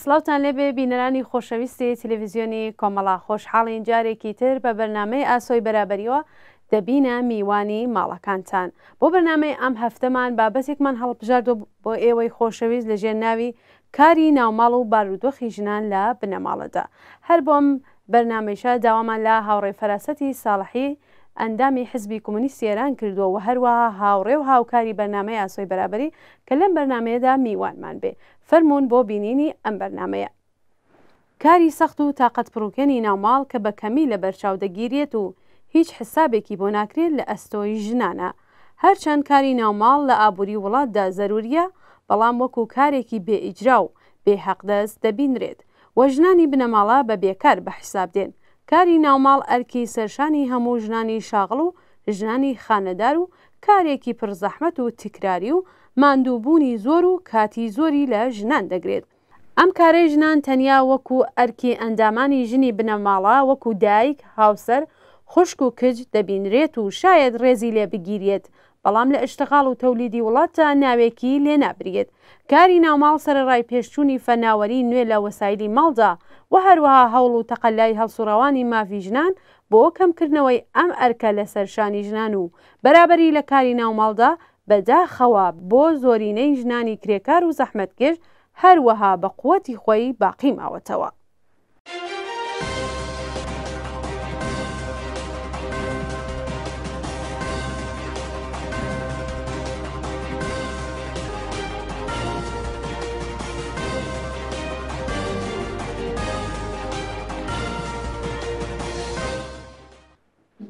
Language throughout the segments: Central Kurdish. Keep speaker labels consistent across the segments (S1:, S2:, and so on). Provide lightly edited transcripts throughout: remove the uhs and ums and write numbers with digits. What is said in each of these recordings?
S1: سڵاوتان لێبێ بینەرانی خۆشەویستی تەلەڤیزیۆنی کۆمەڵا، خۆشحاڵین جارێکی تر بە بەرنامەی ئاسۆی بەرابەریەوە دەبینە میوانی ماڵەکانتان. بۆ بەرنامەی ئەم هەفتەمان بابەتێکمان هەڵبژاردۆ بۆ ئێوەی خۆشەویست لە ژێر ناوی کاری ناوماڵ و بارودۆخی ژنان لە بنەماڵەدا. هەر بۆم بەرنامەیشە داوامان لە هاوڕێ فەراسەتی ساڵحی ئەندامی حزبی کۆمونیستی ئێران کردووە و هەروەها هاوڕێ و هاوکاری بەرنامەی ئاسۆی بەرابەری کە لەم بەرنمەیەدا میوانمان بێ. فەرمونون بۆ بینینی ئەم بەرنمەیە. کاری سەخت و تااقەت پڕووکەنی ناوماڵ کە بە کەمی لە بەرچاو دەگیرێت و هیچ حسابێکی بۆ ناکرێت لە ئەستۆی ژنانە. هەرچەند کاری ناوماڵ لە ئابووری وڵاتدا زەروریە، بەڵام وەکو کارێکی بێئیجرا و بێحەقدەست دەبینرێت وە ژنانی بنەماڵە بە بێکار بە حیساب دێن. کاری ناوماڵ ئەرکی سەرشانی هەموو ژنانی شاغڵ و ژنانی خانەدار و کارێکی پرزەحمەت و تکراری و ماندووبوونی زۆر و کاتی زۆری لە ژنان دەگرێت. ئەم کارەی ژنان تەنیا وەکو ئەرکی ئەندامانی ژنی بنەماڵە، وەکو دایک، هاوسەر، خوشک و کچ دەبینرێت و شاید ڕێزی لێ بگیرێت، بەڵام لە ئشتغاڵ و تەولیدی وڵاتە ناوێکی لێ نابرێت. کاری ناوماڵ سەرڕای پێشچوونی فەناوەری نوێ لە وەسایلی ماڵدا و هەروەها هەوڵ و تەقەلای هەڵسوڕەوانی مافی ژنان بۆ کەمکردنەوەی ئەم ئەرکە لە سەرشانی ژنان و بەرابەری لە کاری ناوماڵدا بەداخەوە بۆ زۆرینەی ژنانی کرێکار و زەحمەتکێش هەروەها بە قووەتی خۆی باقی ماوەتەوە.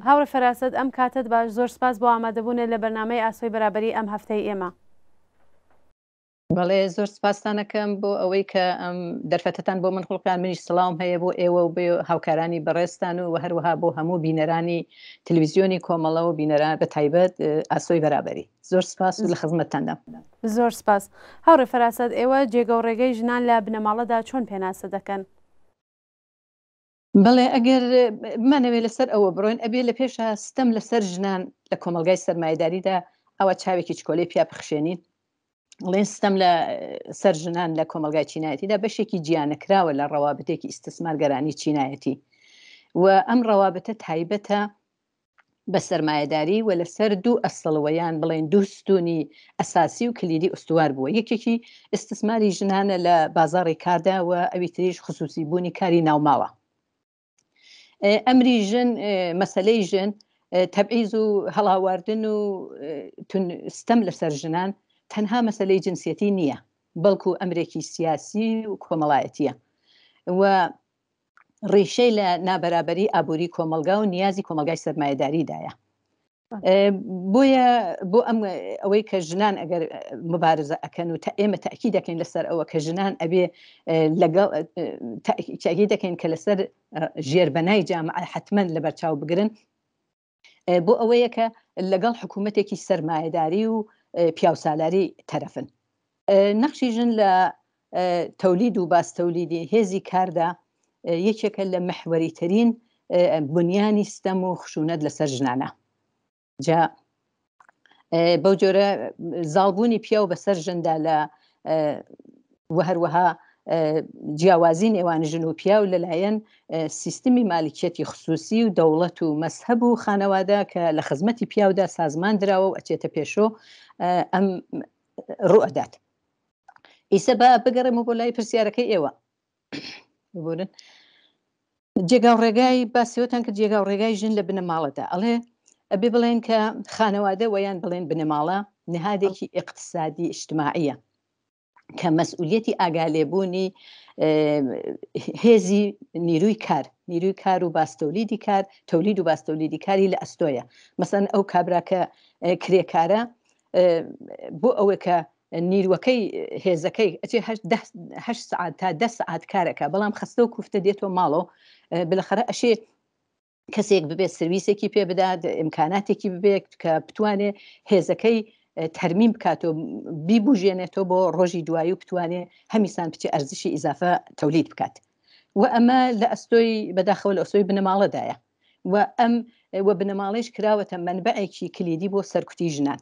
S1: هاوڕێ فەراسەت، ئەم کاتت باش، زۆر سپاس بۆ ئامادەبوونە لە بەرنامەی ئاسۆی بەرابەری ئەم هەفتەی ئێمە.
S2: بەڵێ زۆر سپاسانەکەم بۆ ئەوەی کە ئەم دەرفەتتان بۆ من خوڵقیان، منیش سڵاوم هەیە بۆ ئێوە و بێ هاوکارانی بەڕێستان و هەروەها بۆ هەموو بینەرانی تەلەڤیزیۆنی کۆمەڵە و بینەران بە تایبەت ئاسۆی بەرابەری. زۆر سپاس و لە خزمەتتاندام.
S1: زۆر سپاس. هاوڕێ فەراسەت، ئێوە جێگە و ڕێگەی ژنان لە بنەماڵەدا چۆن پێناسە دەکەن؟
S2: بەڵێ ئەگەر بمانەوێ لەسەر ئەوە بڕۆین، ئەبێ لە پێشە ستەم لەسەر ژنان لە کۆمەلگای سەرمایه‌داریدا ئەوە چاوێکی چکۆلەی پیا بخشێنین. بڵێن ستەم لە سەر ژنان لە کۆمەلگای چینایەتیدا بەشێکی جیانەکراوە لە ڕەوابەتێکی ئیستثمارگەرانی چینایەتی و ئەم ڕەوابەتە تایبەتە بە سەرمایه‌داری و لەسەر دوو ئەسڵەوەیان بڵێن دوو ستونی ئەساسی و کلیدی ئوستوار بووە. یەکێکی ئیستثماری ژنانە لە بازاڕی کاردا و ئەوی تریش خصوصی بوونی کاری ناوماڵە. ئەمری ژن، مەسەلەی ژن، تەبعیز و هەڵاواردن و ستەم لەسەر ژنان تەنها مەسەلەی جنسیەتی نییە، بەڵکو ئەمرێکی سیاسی و کۆمەڵایەتیە و ڕیشەی لە نابەرابەری ئابووری کۆمەلگا و نیازی کۆمەلگای سەرمایه‌داریدایە. بۆیە بۆ ئەم ئەوەی کە ژنان ئەگەر مبارزە ئەکەن و ئێمە تاکی دەکەین لەسەر ئەوە کە ژنان ئەبێ لەگەڵ تاکی دەکەین کە لەسەر ژێربەنای جامعە حتمەن لە بەرچاو بگرن، بۆ ئەوەیە کە لەگەڵ حکوومەتێکی سەرمایه‌داری و پیاوسالاری تەرەفن. نەخشی ژن لە تەولید و باستەولیدی هێزی کاردا یەکێکە لە مەحوەریترین بنیانی ستەم و خشونەت لەسەر ژنانە. جا بەو جۆرە زاڵبوونی پیا و بەسەر ژندا لە هەروەها جیاوازی نێوان ژن و پیا و لەلایەن سیستمی مالیکێتی خصوصی و دەوڵەت و مەسهەب و خانەوادە کە لە خزمەتی پیاودا سازمان دراوە و ئەچێتە پێشۆ ئەم ڕوئەدات. ئیسە بە بگەڕێمە بۆ لای پرسیارەکەی ئێوە. ببورن جێگا و ڕێگای باسیۆتان کرد، جێگا و ڕێگای ژن لە بنەماڵەدا. ئەڵێ ئەبێ بڵێن کە خانەوادە وەیان بڵێن بنەماڵە نهادێکی ئیقتصادی ئیجتیماعیە کە مەسئولیەتی ئاگالێبوونی هێزی نیروی کار و باستەولیدی کار، تەولید و باستەولیدی کاری لە ئەستۆیە. مەسەن ئەو کابراکە کرێکارە بۆ ئەوە کە نیروەکەی هێزەکەی ئەچێ 8 سعات تا 10 سعات کارەکە، بەڵام خستە و کوفتە دێتەوە ماڵەوە، بلەخەرە ئەشێ کەسێک ببێت سرویسێکی پێ بدات، ئیمکاناتێکی ببێت کە بتوانێ هێزەکەی تەرمیم بکاتەوە، بیبوژێنێتەوە بۆ ڕۆژی دوایی و بتوانێ هەمیسان بچێ ئەرزشی ئیزافە تەولید بکات. و ئەمە لە ئەستۆی بەداخەوە لە ئەستۆی بنەماڵەدایە و ئەم بنەماڵیش کراوەتە منبعێکی کلیدی بۆ سەرکوتی ژنان.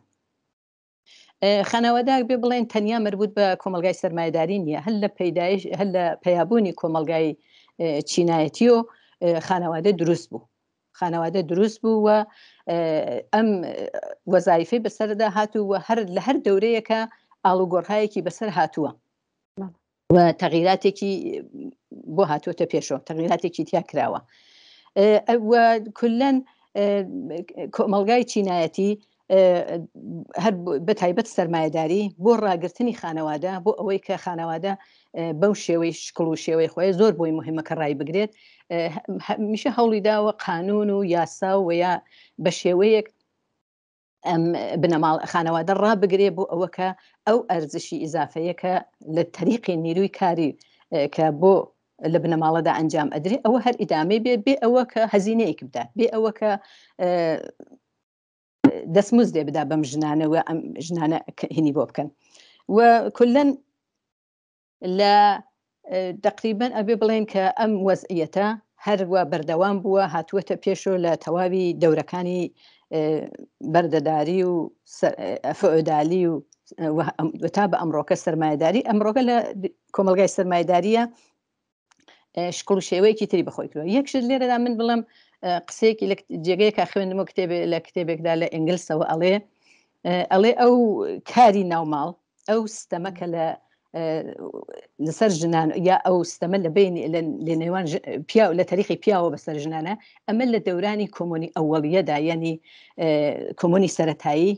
S2: خانەوەدا بێ بڵێن تەنیا مربوط بە کۆمەلگای سەرمایه‌داری نیە، هەر لە پەیدایش هەر لە پەیابوونی کۆمەلگای چینایەتی و خانەوادە دروست بوو، خانەوادە دروست بوو و ئەم وەزایفەی بەسەردا هاتوو و لە هەر دەورەیەکە ئاڵوگۆڕهایەکی بەسەر هاتووە و تەغیراتێکی بۆ هاتوۆتە پێشەوە، تەغیراتێکی تیا کراوە و کولەن کۆمەلگای چینایەتی هەر بە تایبەت سەرمایه‌داری بۆ ڕاگررتنی خانەوادە بۆ ئەوەی کە خانەوادە بەو شێوەی شکڵ و شێوەی خۆی زۆر بۆی مهمە کە ڕای بگرێت میشە هەوڵی داوە قانون و یاسا و یا بە شێوەیەک بنەماڵ خانەوادە ڕابگرێ بۆ ئەوەکە ئەو ئەرزشی ئیزافەیەکە لە تەریقی نیروی کاری کە بۆ لە بنەماڵەدا ئەنجام ئەدرێ ئەوە هەر ئیدامەی بێ ئەوە کە هەزینەیەک بدات بێ ئەوە کە دەستموز دێ بدا بەم ژنانەوە ئەم ژنانە هینی بۆ بکەن و کولەن لە تقریبەن ئەبێ بڵێن کە ئەم وەزعیەتە هەروە بەردەوام بووە هاتووەتە پێشۆ لە تەواوی دەورەکانی بەردەداری و فەئۆدالی و تا بە ئەمڕۆکە سەرمایه‌داری ئەمڕۆکە لە کۆمەلگای سەرمایه‌داریە شکڵ و شێوەیەکی تری بەخۆی کردەوە. یەکشت لێرەدا من بڵم قسەیەکی لە جێگەیەکە خوێندمەوە لە کتێبێکدا لە ئینگلیسەوە ئەڵێ ئەو کاری ناوماڵ ئەو ستەمەکە لەسەر ژنان یا ئەو ستەمە لە بینی لە نێوان لە تاریخی پیاوە بەسەر ژنانە ئەمە لە دەورانی کۆمۆنی ئەوەڵیەدا یعنی کۆمۆنی سەرەتایی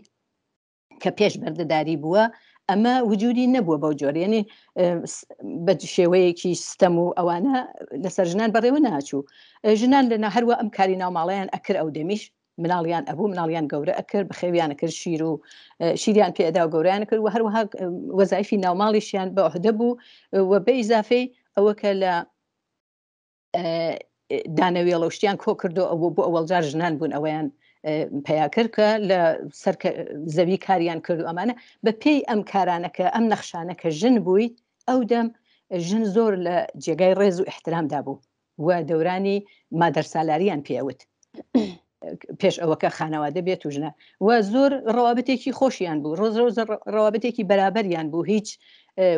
S2: کە پێش بەردەداری بووە ئەمە وجودی نەبووە بەو جۆرێنی بە شێوەیەکی ستەم و ئەوانە لەسەر ژنان بەڕێوە ناچوو ژنان لەنا هەروە ئەم کاری ناوماڵیان ئەکرد ئەو دەمیش مناڵیان ئەبوو مناڵیان گەورە ئەکرد بە خێویانە کرد شیر و شیریان پێدا و گەوریان کرد و هەروەها وەزایفی ناوماڵیشیان بە عهدە بوو و بە ئیزافەی ئەوە کە لە دانەوێڵە شتیان کۆ کردو ئەوە بۆ ئەوەڵجار ژنان بوون ئەویان پەیاکرد کە لە سەر زەوی کاریان کرد و ئەمانە بە پێی ئەم کارانەکە ئەم نەخشانە کە ژن بووی ئەو دەم ژن زۆر لە جێگای ڕێز و احترامدا بوو و دەورانی مادەرسالاریان پێوت پێش ئەوەکە خانەوادە بێت و ژنە و زۆر ڕەوابەتێکی خۆشیان بوو ڕۆز ڕەوابەتێکی بەرابەریان بوو هیچ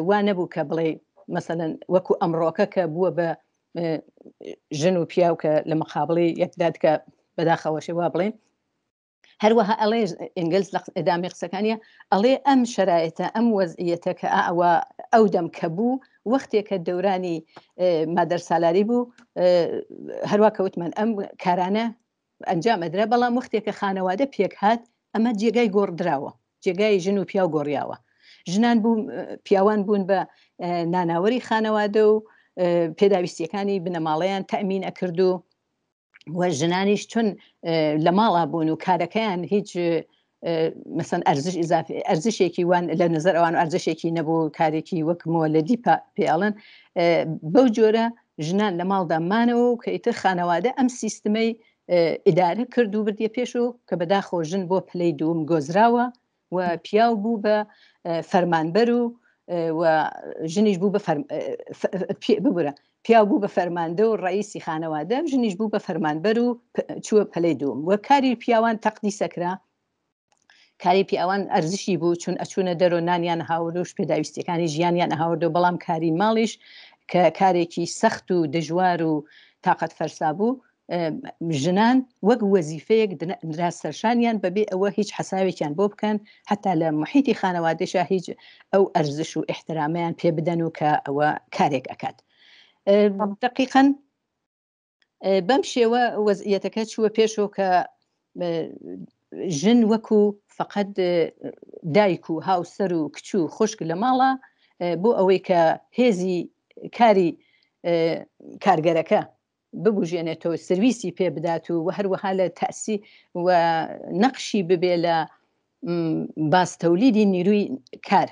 S2: وا نەبوو کە بڵێ مەسەلەن وەکو ئەمڕۆکە کە بووە بە ژن و پیاو کە لە مەقابڵی یەکداد کە بەداخەوەشێ وا بڵێن هەروەها ئەڵێ ئینگلز لە ئەدامی قسەکانیە ئەڵێ ئەم شەرایەتە ئەم وەزعیەتە کە ئەوە ئەو دەم کە بوو وەختێکە دەورانی مادەرسالاری بوو هەروە کەوتمان ئەم کارانە ئەنجام ئەدرا بەڵام وەختێکە خانەوادە پێک هات ئەمە جێگای گۆڕدراوە جێگای ژن و پیاو گۆڕیاوە ژنان بوو پیاوان بوون بە ناناوەری خانەوادە و پێداویستیەکانی بنەماڵەیان تەمین ئەکرد و ژنانیش چون لە ماڵا بوون و کارەکەیان هیچ مەسەن ئەرزشێکی وان لە نظر ئەوان ئەرزشێکی نەبوو کارێکی وەکمەوە لە دیپا پێڵن بەو جۆرە ژنان لە ماڵدامانەوە و کە ئیتر خانەوادە ئەم سیستمەی ئیدارە کرد و بردیە پێش و کە بەداخۆ ژن بۆ پلەی دووم گۆزراوە و پیاو بوو بە فەرمانبەر و ژنیش بوو ببورە پیاو بوو بە فەرماندە و ڕئیسی خانەوادە ژنیش بوو بە فەرمانبەر و چووە پلەی دووم و کاری پیاوان تەقدیسەکرا کاری پیاوان ئەرزشی بوو چون ئەچوونە دەرۆ نانیان هاوروش پێداویستیەکانی ژیانیان هاوردە بەڵام کاری ماڵیش کە کارێکی سەخت و دژوار و تااقەت فەرسا بوو ژنان وەک وەزیفەیەک درا سەرشانیان بەبێ ئەوە هیچ حساوێکیان بۆ بکەن حتا لە محیتی خانەوادەشە هیچ ئەو ئەرزش و احترامیان پێ بدەن و کە ئەوە کارێک ئەکات دقیقاً بەم شێوە وەزعیەتەکە چووە پێشەوە کە ژن وەکو فقط دایک و هاوسەر و کچ و خوشک لە ماڵە بۆ ئەوەی کە هێزی کاری کارگەرەکە ببوژێنێتەوە سرویسی پێ بدات و هەروەها لە تاسی و نەقشی ببێ لە باستەولیدی نیروی کار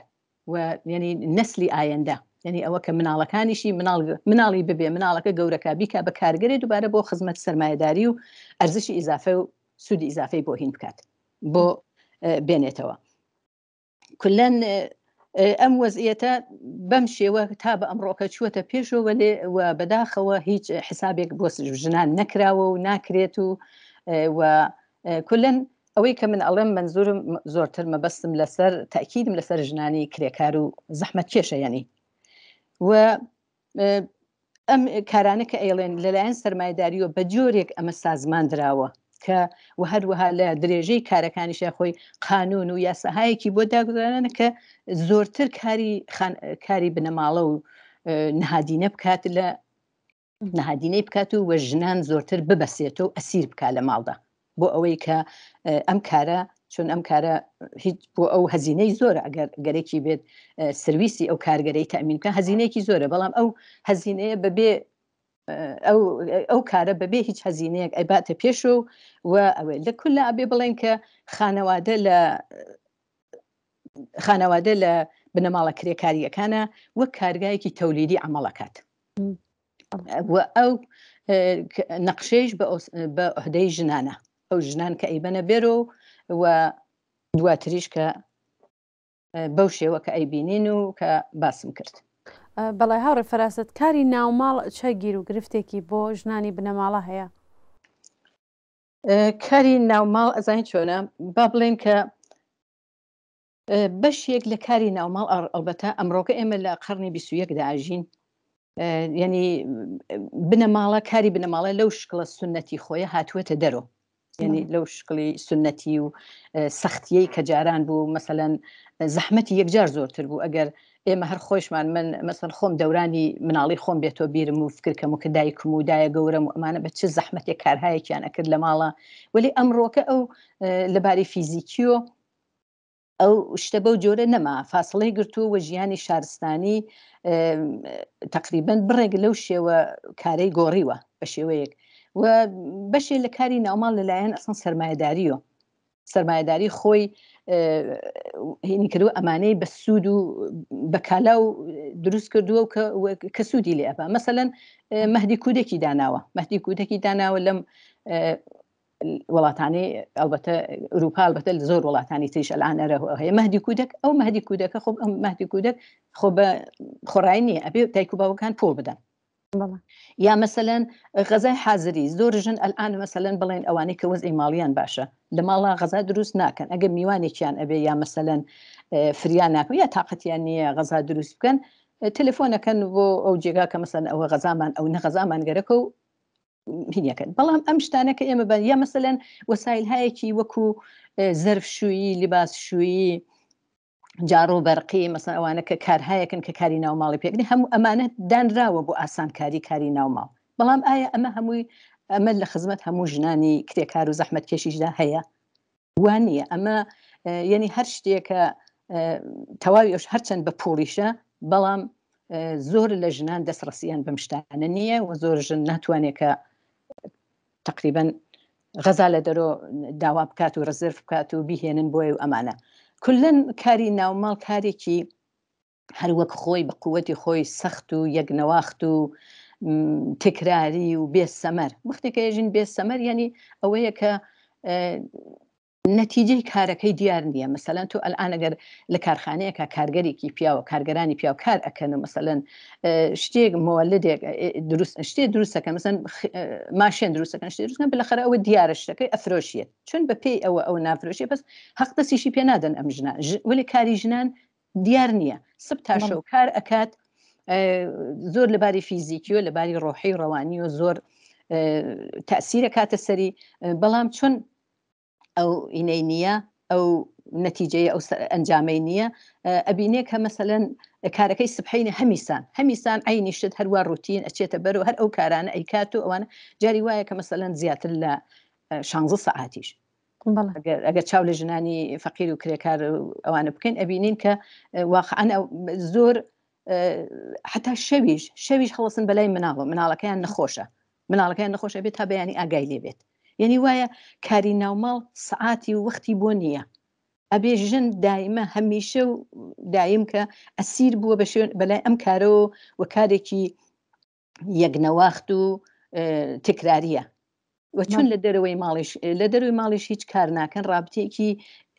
S2: و ینی نەسلی ئایندە ینی ئەوە کە مناڵەکانیشی مناڵی ببێ مناڵەکە گەورەکە بیکە بە کارگەرێ دووبارە بۆ خزمەت سەرمایه‌داری و ئەرزشی ئیزافە و سوودی ئیزافەی بۆ هین بکات بۆ بێنێتەوە کولەن ئەم وەزعیەتە بەم شێوە تا بە ئەمڕۆکە چووەتە پێشەوە لێ و بەداخەوە هیچ حسابێک بۆ ژنان نەکراوە و ناکرێت و کولەن ئەوەی کە من ئەڵێم منزورم زۆرتر مەبەستم لەسەر تاکیدم لەسەر ژنانی کرێکار و زەحمەت کێشە یعنی و ئەم کارانە کە ئەیڵێن لەلایەن سەرمایه‌داریەوە بە جۆرێک ئەمە سازمان درراوە کە و هەروەها لە درێژەی کارەکانیشە خۆی قانون و یاساهایەکی بۆ داگدرانە کە زۆرتر کاری بنەماڵە و نهادینە بکات لە نهادینەی بکات و وە ژنان زۆرتر ببەسێتەوە و ئەسیر بکات لە ماڵدا بۆ ئەوەی کە ئەم کارە چون ئەم کارە هیچ بۆ ئەو هەزینەی زۆرە ئەگەر گەرێکی بێت سرویسی ئەو کارگەرەی تەمینکە هەزینەیەکی زۆرە بەڵام ئەو هەزینەیە بەبێ ئەو کارە بەبێ هیچ هەزینەیەک ئەیباتە پێشەوە و ئەوێ لە کولا ئەبێ بڵێن کە خانەوادە لە بنەماڵە کرێکاریەکانە وەک کارگایەکی تەولیدی عمەڵەکات و ئەو نەقشەیش بە عهدەی ژنانە ئەو ژنان کە ئەیبەنە بێرۆ و دواتریش کە بەو شێوە کە ئەیبینین و کە باسم کرد.
S1: بەڵای هاوڕێ فەراست کاری ناوماڵ چە گیر و گرفتێکی بۆ ژنانی بنەماڵە هەیە؟
S2: کاری ناوماڵ ئەزانین چۆنە با بڵێن کە بەشێک لە کاری ناوماڵ ئەلبەتە ئەمڕۆکە ئێمە لە قەرنی 21 داژین یعنی بنەماڵە کاری بنەماڵە لەو شکڵە سنەتی خۆیە هاتووەتە دەرۆ یعنی لەو شکڵی سنەتی و سەختیەی کە جاران بوو مەسەلەن زەحمەتی یەکجار زۆرتر بوو ئەگەر ئێمە هەر خۆشمان من مەسەن خۆم دەورانی مناڵی خۆم بێتەوە بیرم و فکرکەم و کە دایکم و دایە گەورم و ئەمانە بە چه زەحمەتێک کارهایەکیان ئەکرد لە ماڵە ولی ئەمڕۆکە ئەو لەباری فیزیکیۆ ئەو شتە بەو جۆرە نەما فاصلەی گرتو و ژیانی شارستانی تقریبا بڕێک لەو شێوە کارەی گۆڕیوە بە شێوەیەک و بەشێ لە کاری ناوماڵ لەلایەن ئەسڵ سەرمایه‌داریۆ سەرمایه‌داری خۆی هینی کردووە ئەمانەی بە سوود و بەکالا و دروست کردووە کە سوودی لێ ئەبا مەسەلەن مەهدی کودێکی داناوە لەم وڵاتانی ئەلبەتە ئەوروپا ئەلبەتە زۆر وڵاتانی تریش ئەلعانەرە هەیە مەهدی کودک ئەو مەهدی کودەکە خۆ ئەم مەهدی کودک خۆ بە خۆڕایی نییە ئەبێ دایک و باوەکان پۆ بدەن یا مەسەلەن غەزای حازری زۆر ژن ئەلعان مەسەلەن بڵێن ئەوانەی کە وەزعی ماڵیان باشە لە ماڵا غەزا دروست ناکەن ئەگەر میوانێکیان ئەبێ یا مەسەلەن فریان ناکەن یا تااقەتیان نییە غەزا دروست بکەن تەلەفۆنەکەن بۆ ئەو جێگا کە مەسەلەن ئەوە غەزامان ئەو نەغەزامان گەرەکە و هینەکەن بەڵام ئەم شتانە کە ئێمە بە یا مەسەلەن وەسایل هایەکی وەکو زەرفشویی لیباسشویی جارۆ بەرقی مەسەن ئەوانە کە کارهایەکن کە کاری ناوماڵی پێکردنی هەموو ئەمانە دانراوە بۆ ئاسانکاری کاری ناوماڵ بەڵام ئایا ئەمە هەمووی ئەمە لە خزمەت هەموو ژنانی کرێکار و زەحمەت کێشیشدا هەیە وان نییە ئەمە یعنی هەر شتێکە تەواویش هەرچەند بە پوڵیشە بەڵام زۆر لە ژنان دەستڕەسییان بەم شتانە نییە و زۆر ژن ناتوانێت کە تقریبا غەزا لە دەرۆ داوا بکات و ڕزرف بکات و بیهێنن بۆی و ئەمانە کولن کاری ناوماڵ کارێکی هەروەک خۆی بە قووەتی خۆی سەخت و یەکنەواخت و تکراری و بێ سەمەر وەختێکە ژین بێ سەمەر ینی ئەوەیە کە نەتیجەی کارەکەی دیار نییە مەسەلەن تۆ ئەلعان ئەگەر لە کارخانەیەکە کارگەرێکی پیاوە کارگەرانی پیاو کار ئەکەن و مەسەلەن شتێک مۆلدێک شتێ دروستەکە مەسەن ماشێن دروستەکەن شتێ دروستەکەن بەلەخەرە ئەوە دیارە شتەکەی ئەفرۆشیێت چون بە پێی ئەو نافرۆشیە بەس حەق دەستیشی پێ نادەن ئەم ژنان ولی کاری ژنان دیار نییە سب تا شەو کار ئەکات زۆر لەباری فیزیکی و لەباری ڕۆحی ڕەوانی و زۆر تەسیرە کاتە سەری بەڵام چون ئەو ئینەی نییە ئەو نەتیجەیە ئەو ئەنجامەی نییە ئەبینێ کە مەسەلەن کارەکەی سبحینە هەمیسان عینی شت هەروە ڕوتین ئەچێتە بەرەوە هەر ئەو کارانە ئەیکات و ئەوانە جاری وایە کە مەسەلەن زیاتر لە 16 سەعاتیش ئەگەر چاو لە ژنانی فەقیر و کرێکار ئەوانە بکەین ئەبینین کە واقعاً زۆر حتا شەویش هەڵسن بەلای مناڵەکەیان نەخۆشە بێت تا بەیانی ئاگای لێ بێت یعنی وایە کاری ناوماڵ سعاتی و وەختی بۆ نییە ئەبێ ژن دایمە هەمیشە و دایم کە ئەسیر بووە بەلای ئەم کارەوە و کارێکی یەکنەواخت و تکراریە و چون لە دەروی ماڵیش هیچ کار ناکەن ڕابطەیەکی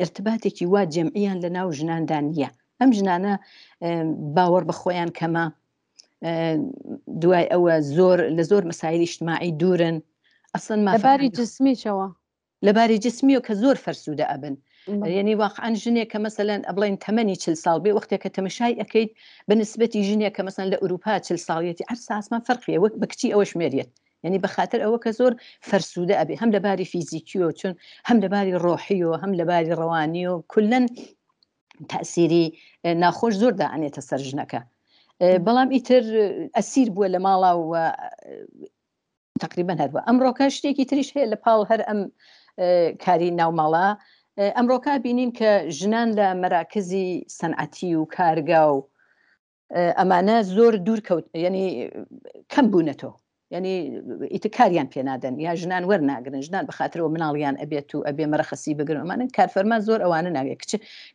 S2: ارتباتێکی وا جەمعیان لە ناو ژناندا نییە ئەم ژنانە باوەڕ بە خۆیان کەمە دوای ئەوە لە زۆر مەسایلی اجتماعی دوورن
S1: لەباری جسمیشەوە
S2: لەباری جسمی و کە زۆر فەرسوودە ئەبن یعنی واقعان ژنێک کە مەسەلەن ئەبڵین تەمەنی 40 ساڵ بێ وەختێک کە تەمەشای ئەەکەیت بە نسبەتی ژنێک کە مەسەن لە ئوروپا 40 ساڵیەتی هەر ساسمان فەرقیە وەک بە کچی ئەوە شمێریت یعنی بەخاتر ئەوە کە زۆر فەرسوودە ئەبێ هەم لەباری فیزیکیۆ چون هەم لەباری ڕۆحیۆ هەم لەباری ڕەوانی و کولەن تەسیری ناخۆش زۆر دائانێتە سەر ژنەکە بەڵام ئیتر ئەسیر بووە لە ماڵا و تقریبا هەروە ئەمڕۆکە شتێکی تریش هەیە لە پاڵ هەر ئەم کاری ناوماڵە ئەمڕۆکە بینین کە ژنان لە مەراکزی سەنعەتی و کارگا و ئەمانە زۆر دوور کەوت ینی کەم بوونەتەوە ینی ئیتر کاریان پێنادەن یا ژنان وەرناگرن ژنان بەخاترەوە مناڵیان ئەبێت و ئەبێ مەرەخەسی بگرن ئەمانە کارفەرما زۆر ئەوانە ناگێت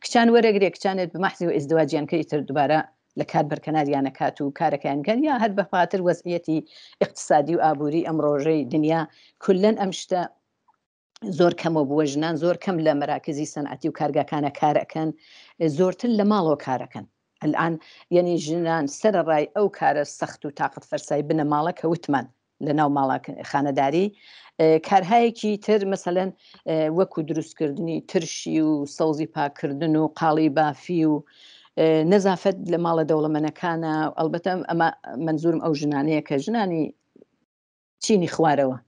S2: کچان وەرەگرێ کچانێت بمەحزی و ئێزدواجیان کە ئیتر دووبارە لە کار بەرکەناریانەکات و کارەکەیانگەن یا هەر بەخاتر وەزعیەتی اقتصادی و ئابووری ئەم ڕۆژەی دنیا کولەن ئەم شتە زۆر کەمە بووە ژنان زۆر کەم لە مەراکزی سەنعەتی و کارگاکانە کارەکەن زۆرتر لە ماڵەوە کارەکەن الان یعنی ژنان سەرڕای ئەو کارە سەخت و تااقت فەرسایی بنە ماڵە کە وتمان لە ناو ماڵە خانەداری کارهایەکی تر مەسەلەن وەکو دروستکردنی ترشی و سەوزی پاکردن و قاڵی بافی و نەزافەت لە ماڵە دەوڵەمەنەکانە ئەلبەتە ئەمە منزورم ئەو ژنانەیە کە ژنانی چینی خوارەوە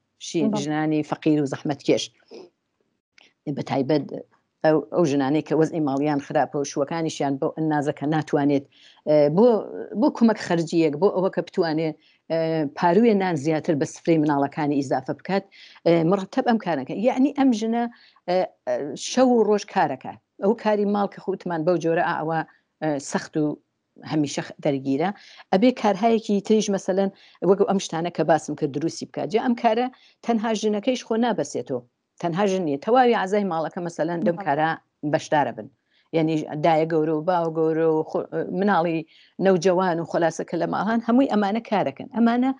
S2: ژنانی فەقیر و زەحمەتکێش بەتایبەت ئەو ژنانەی کە وەزعی ماڵیان خراپە و شوەکانیشیان بۆ ئەنازەکە ناتوانێت بۆ کۆمەک خەرجیەک بۆ ئەوە کە بتوانێت پارویە نان زیاتر بە سفرەی مناڵەکانی ئیزافە بکات مرتب ئەم کارەکە یعنی ئەم ژنە شەو و ڕۆژ کارەکە ئەو کاری ماڵ کە خوتمان بەو جۆرە ئەوە سەخت و هەمیشە دەرگیرە ئەبێ کارهایەکی تریش مەسەلەن وەکو ئەم شتانە کە باسم کە دروستی بکات جا ئەم کارە تەنها ژنەکەیش خۆ نابەسێتەوە تەنها ژن نیە تەواوی عزای ماڵەکە مەسەلەن دەم کارە بەشدارە بن یعنی دایە گەورە و باو گەورە و مناڵی نەوجەوان و خلاصەکە لە ماهان هەمووی ئەمانە کارەکەن ئەمانە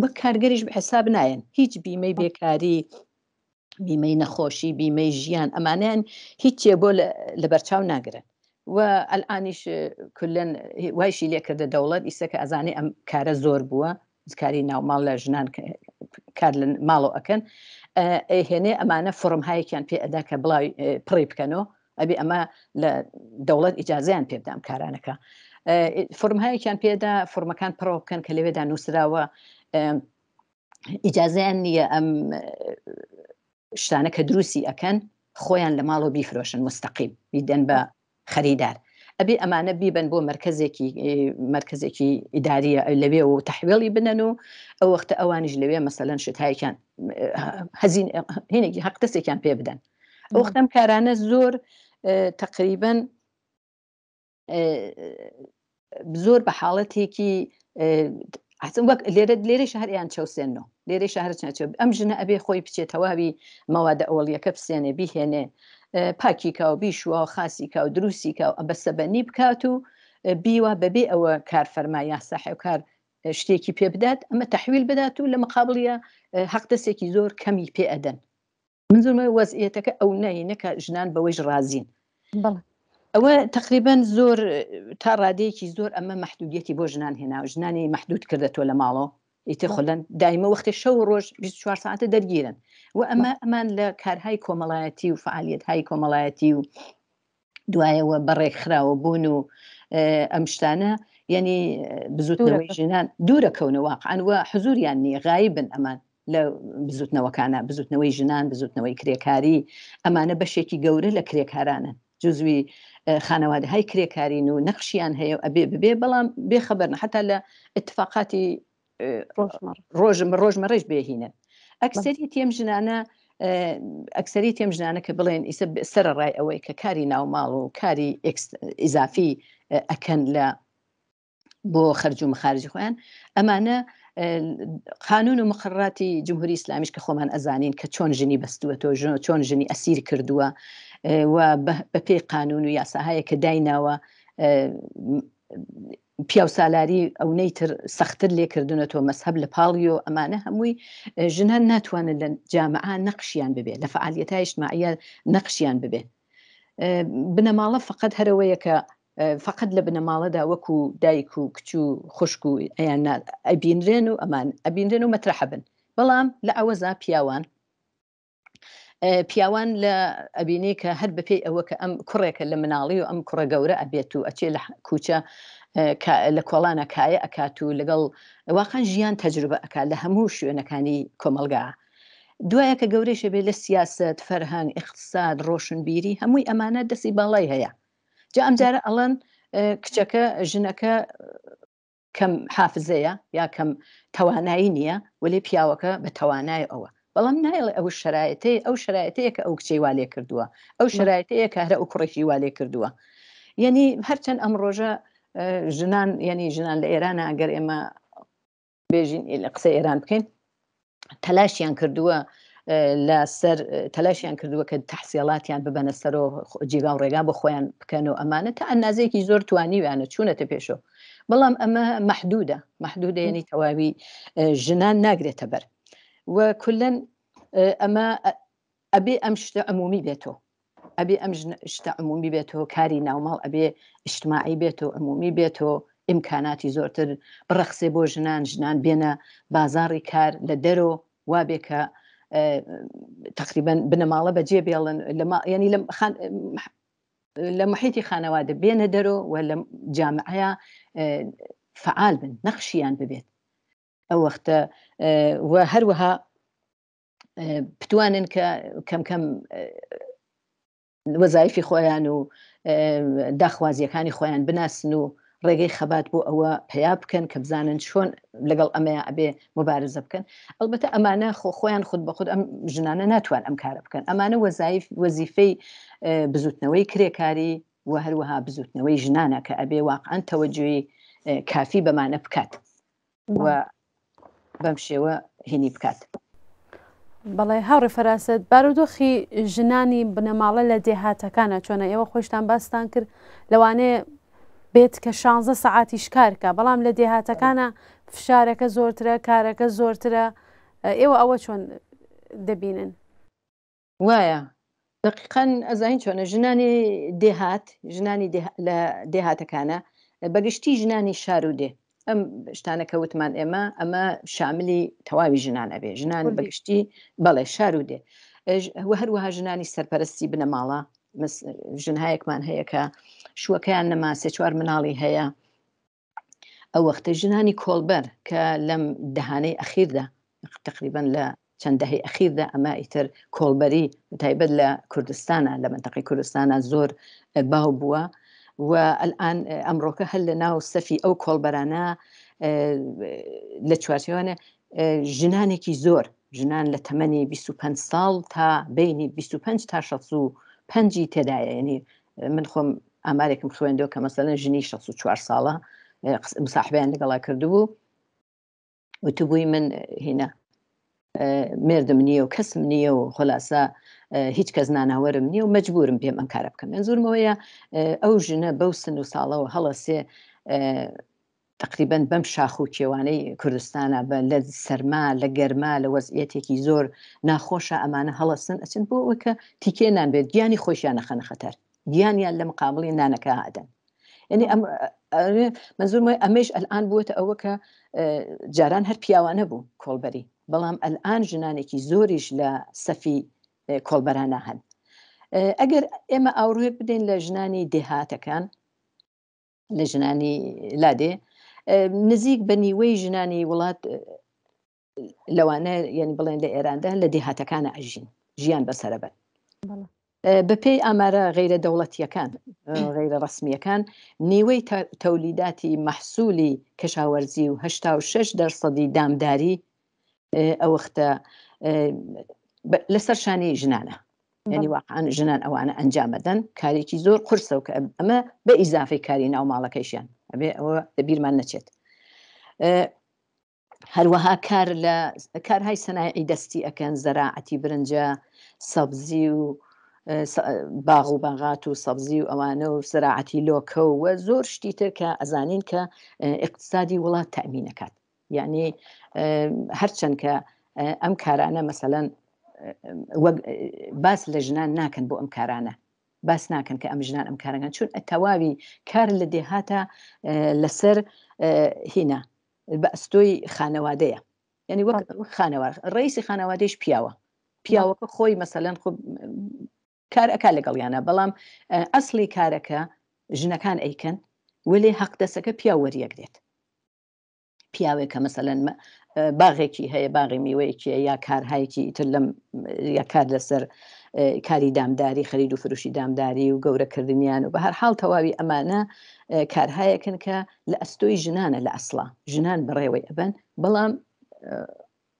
S2: وەک کارگەریش بەحساب نایەن هیچ بیمەی بێکاری بیمەی نەخۆشی بیمەی ژیان ئەمانیان هیچێ بۆ لە بەرچاو ناگرن و ئەلئانیش کولەن وایشی لێ کردە دەوڵەت ئیسەکە ئەزانێ ئەم کارە زۆر بووە کاری ناوماڵ لە ژنان کار لە ماڵۆ ئەەکەن هێنێ ئەمانە فڕمهایەکیان پێ ئەدا کە بڵاوی پڕی بکەنەوە ئەبێ ئەمە لە دەوڵەت ئیجازیان پێ بدەم کارانەکە فڕمهایەکیان پێدا فڕمەکان پڕۆ بکەن کە لەوێدا نووسراوە ئیجازیان نییە ئەم شتانە کە دروستی ئەەکەن خۆیان لە ماڵەوە بیفرۆشن مستەقیم بیدەن بە خەریدار ئەبێ ئەمانە بیبن بۆ مرکزێکی ئیداریە لەوێ و تەحویڵی بنەن و ئەو وەختە ئەوانیش لەوێ مەسەلەن شتایەکیان هەزین هینێکی حەق دەستێکیان پێ بدەن ئەو وەختەم کارانە زۆر تقریبەن زۆر بە حاڵەتێکی وەک لێرە شەهریان چەوسێنەوە لێرەی شەهر ئەم ژنە ئەبێ خۆی بچێتەواوی مەوادە ئەوڵیەکە بسێنێ بیهێنێ پاکیکا و بیشوە و خاسیکا و دروستیکا و بەسەبەنی بکات و بیوە بەبێ ئەوە کارفەرما یا ساحێوکار شتێکی پێ بدات ئەمە تەحویل بدات و لە مقابڵیە حەق دەستێکی زۆر کەمی پێ ئەدەن منزورمە وەزعیەتەکە ئەو نەکە ژنان بەوەیش رازین ئەوە تقریبا زۆر تا ڕادەیەکی زۆر ئەمە مەحدودیەتی بۆ ژنان هێنا و ژنانی مەحدود کردەوە لە ماڵەوە ئیتر خۆلەن دایمە وەختی شەو ڕۆژ 24 ساعتە دەرگیرن و ئەمان لە کارهای کۆمەڵایەتی و فعالیەتهای کۆمەڵایەتی و دوایەوە بەڕێک خراوە بوون و ئەم شتانە یعنی بزوتنەوەی ژنان دوورەکەونە واقعاً و حزوریان نییە غایبن ئەمان لە بزوتنەوەکانە بزوتنەوەی ژنان بزوتنەوەی کرێکاری ئەمانە بەشێکی گەورە لە کرێکارانن جزوی خانەوادەهای کرێکارین و نەخشیان هەیە ئەبێ ببێ بەڵام بێخەبەرن حتا لە اتفاقاتی ڕۆژمەڕۆژ بێهینن ئەکسەری تێم ژنانە ئەکسەری تێم ژنانە کە بڵێن ئیسە سەرڕای ئەوەی کە کاری ناوماڵ و کاری ئیزافی ئەکەن لە بۆ خەرج و مخارجی خۆیان ئەمانە قانون و مقرراتی جمهوری ئیسلامیش کە خۆمان ئەزانین کە چۆن ژنی بەستووەتەوە چۆن ژنی ئەسیر کردووە و بە پێی قانون و یاساهایە کە دایناوە پیاو سالاری ئەو نەیتر سەختتر لێکردنەوە مەسهب لە پاڵیۆ ئەمانە هەمووی ژنان ناتوانن لە جامعە نەقشیان ببێ لە فعالیەتهای اجتماعیە نەقشیان ببێ بنەماڵە فقط هەرەوەیە کە فقط لە بنەماڵەدا وەکو دایک و کچ و خوشک و ئەبینرێن و ئەمان ئەبینرێن و مەترەحە بن بەڵام لە ئەوەزا پیاوان پیاوان لە ئەبینی کە هەر بەپێی ئەوە کە ئەم کوڕێکە لە مناڵی و ئەم کوڕە گەورە ئەبێت و ئەچێ لە کوچە لە کۆڵانە کایە ئەکات و لەگەڵ واقعا ژیان تەجروبە ئەکات لە هەموو شوێنەکانی کۆمەلگا. دوایە کە گەورەشە بێت لە سیاست، فەرهەنگ، اقتصاد، ڕۆشنبیری هەمووی ئەمانە دەستی باڵای هەیە. جا ئەمجارە ئەڵەن کچەکە ژنەکە کەم حافزەیە یا کەم توانایی نییە وەلێ پیاوەکە بە توانای ئەوە. بەڵام نایڵێ ئەو شرایەتەیە ئەو شرایەتەیە کە ئەو کچەی والێ کردووە، ئەو شرایەتەیە کە هەرە ئەو کوڕێکی والێ کردووە. یعنی هەرچەند ئەم ڕۆژە ژنان ینی ژنان لە ئێرانە ئەگەر ئێمە بێژین لە قسە ئێران بکەین تەلاشیان کردووە لەسەر تەلاشیان کردووە کە تەحسیڵاتیان ببەنە سەرەوە جێگا و ڕێگا بە خۆیان بکەنەوە ئەمانە تا ئەندازەیەکی زۆر توانیویانە چوونەتە پێشەوە. بەڵام ئەمە مەحدودە ینی تەواوی ژنان ناگرێتە بەر و کولەن ئەمە ئەبێ ئەم شتە عمومی بێتەوە، ئەبێ ئەم شتە عمومی بێتەوە، کاری ناوماڵ ئەبێ اجتماعی بێتەوە، عمومی بێتەوە، ئیمکاناتی زۆرتر بڕەخسێ بۆ ژنان بێنە بازاڕی کار لە دەرۆ وابێ کە تقریبان بنەماڵە بەجێ بێڵن ینی لە محیتی خانەوادە بێنە دەرۆ و لە جامعەیە فعال بن، نەخشیان ببێت. ئەو وەختە و هەروەها بتوانن کە کەم وەزایفی خۆیان و داخوازیەکانی خۆیان بناسن و ڕێگەی خەبات بۆ ئەوە پیا بکەن کە بزانن چۆن لەگەڵ ئەمەیە ئەبێ مبارزە بکەن. ئەلبەتە ئەمانە خۆیان خود بە خود ئەم ژنانە ناتوان ئەم کارە بکەن. ئەمانە وەزیفەی بزوتنەوەی کرێکاری و هەروەها بزوتنەوەی ژنانە کە ئەبێ واقعاً تەوەجوی کافی بەمانە بکات و بەم شێوە هینی بکات.
S1: بەڵێ هاوڕێ فەراست بارودۆخی ژنانی بنەماڵە لە دێهاتەکانە چۆنە؟ ئێوە خۆشتان باستان کرد لەوانەیە بێت کە 16 سەعاتی شکارکە، بەڵام لە دێهاتەکانە فشارەکە زۆرترە، کارەکە زۆرترە. ئێوە ئەوە چۆن دەبینن؟
S2: وایە دقیقاً ئەزانین چۆنە ژنانی دێهات، ژنانی لە دێهاتەکانە بەگشتی ژنانی شار و دێ، ئەم شتانە کەوتمان ئێمە ئەمە شاملی تەواوی ژنان ئەبێ، ژنان بەگشتی بەڵێ شار و دێ هەروەها ژنانی سەرپەرستی بنەماڵە ژنهایەکمان هەیە کە شووەکەیان نەما 3-4 مناڵی هەیە. ئەو وەختە ژنانی کۆڵبەر کە لەم دەهانەی ئەخیردا تقریبان لە چەند دەهەی ئەخیردا ئەمە ئیتر کۆڵبەری تایبەت لە کوردستانە لە منتەقەی کوردستانە زۆر باو بووە و ئەلئان ئەمڕۆکە هەر لە ناو سەفی ئەو کۆڵبەرانە لە چوارچێوانە ژنانێکی زۆر ژنان لە تەمەنی 25 ساڵ تا بینی 25 تا 65 تێدایە. ینی من خۆم ئامارێکم خوێندەوە کە مەسەلەن ژنی 64 ساڵە مساحبیان لەگەڵا کردبوو وتبووی من هینە مێردم نییە و کەسم نییە و خۆلاسە هیچ کەس ناناوەرم نییە و مەجبورم پێم ئەم کارە بکەم. زۆرمەوەیە ئەو ژنە بەو سن و ساڵەوە هەڵەسێ تقریبان بەم شاخ و کێوانەی کوردستانە بە لە سەرما لە گەرما لە وەزعیەتێکی زۆر ناخۆشە ئەمانە هەڵەسن ئەچن بۆ ئەوە کە تیکێ نانبێت گیانی خۆشیان نەخەنە خەتەر، گیانیان لە مقابڵی نانەکە هادەن. یعنی منزورمە ئەمەش ئەلئان بووەتە ئەوە کە جاران هەر پیاوانە بوو کۆڵبەری، بەڵام ئەلئان ژنانێکی زۆریش لە سەفی کۆڵبەرانە هەن. ئەگەر ئێمە ئاوڕێک بدەین لە ژنانی دێهاتەکان لە ژنانی لادێ نزیک بە نیوەی ژنانی وڵات لەوانە یعنی بڵێن لە ئێراندا لە دێهاتەکانە ئەژین ژیان بەسەرەبەر بەپێی ئامارە غیرە دەوڵەتیەکان غیرە ڕسمیەکان نیوەی تەولیداتی مەحسوولی کەشاوەرزی و 86% دامداری ئەوەختە لەسەر شانی ژنانە. یعنی واقعاً ژنان ئەوانە ئەنجامەدەن کارێکی زۆر قورسە و کە ئەمە بە ئیزافەی کاری ناوماڵەکەیشیان ئەبێ ئەوە لەبیرمان نەچێت. هەروەها کارهای سەنایعی دەستی ئەکەن، زەراعەتی برنجە، سەبزی و باغ و باغات و سەبزی و ئەوانە و زەراعەتی لۆکە و زۆر شتی تر کە ئەزانین کە اقتصادی وڵات تەمینەکات. یعنی هەرچەند کە ئەم کارانە مەسەلەن باس لە ژنان ناکەن بۆ ئەم کارانە، باس ناکەن کە ئەم ژنان ئەم کارەکەن چون تەواوی کار لە دێهاتە لەسەر هینە بە ئەستۆی خانەوادەیە. یعنی وەک خانەوار ڕئیسی خانەوادەیش پیاوە پیاوەکە خۆی مەسەلەن کار ئەکا لەگەڵیانە بەڵام ئەسلی کارەکە ژنەکان ئەیکەن وێ حەق دەسەکە پیا وەریەکرێت پیاوێکە مەسەلەن باغێکی هەیە باغی میوەیەکی یا کارهایەکی تر لەم یا کار لەسەر کاری دامداری خەرید و فروشی دامداری و گەورەکردنیان و بە هەر حاڵ تەواوی ئەمانە کارهایەکن کە لە ئەستۆی ژنانە لە ئەسڵا ژنان بەڕێوەی ئەبن بەڵام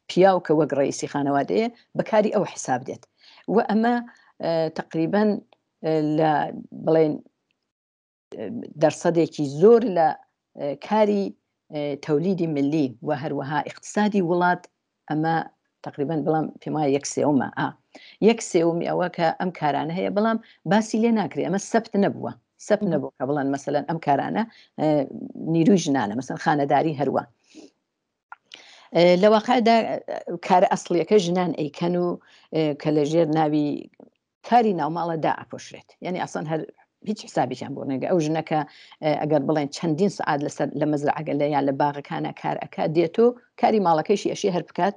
S2: پیاو کە وەک ڕئیسی خانەوادەیە بەکاری ئەو حساب دێت و ئەمە تقریباً لە بڵێن دەرسەدێکی زۆر لە کاری تەولیدی ملی و هەروەها اقتصادی وڵات ئەمە تقریباً بەڵام پێم وایە 1/3 1/3 ئەوە کە ئەم کارانە هەیە بەڵام باسی لێ ناکرێت ئەمە سەبت نەبووە کە بڵێن مەسەلەن ئەم کارانە نیروی ژنانە مەسەلەن خانەداری هەروە لە واقعدا کارە ئەسڵیەکە ژنان ئەیکەن و کە لەژێر ناوی کاری ناوماڵەدا ئاپۆشرێت یعنی ئەسڵەن هەر هیچ حسابێکیان بۆ نەگە ئەو ژنەکە ئەگەر بڵێن چەندین سعات لەسەر لە مەزرعەکە لە یان لە باغەکانە کار ئەکا دێتۆ کاری ماڵەکەیشی ئەشی هەر بکات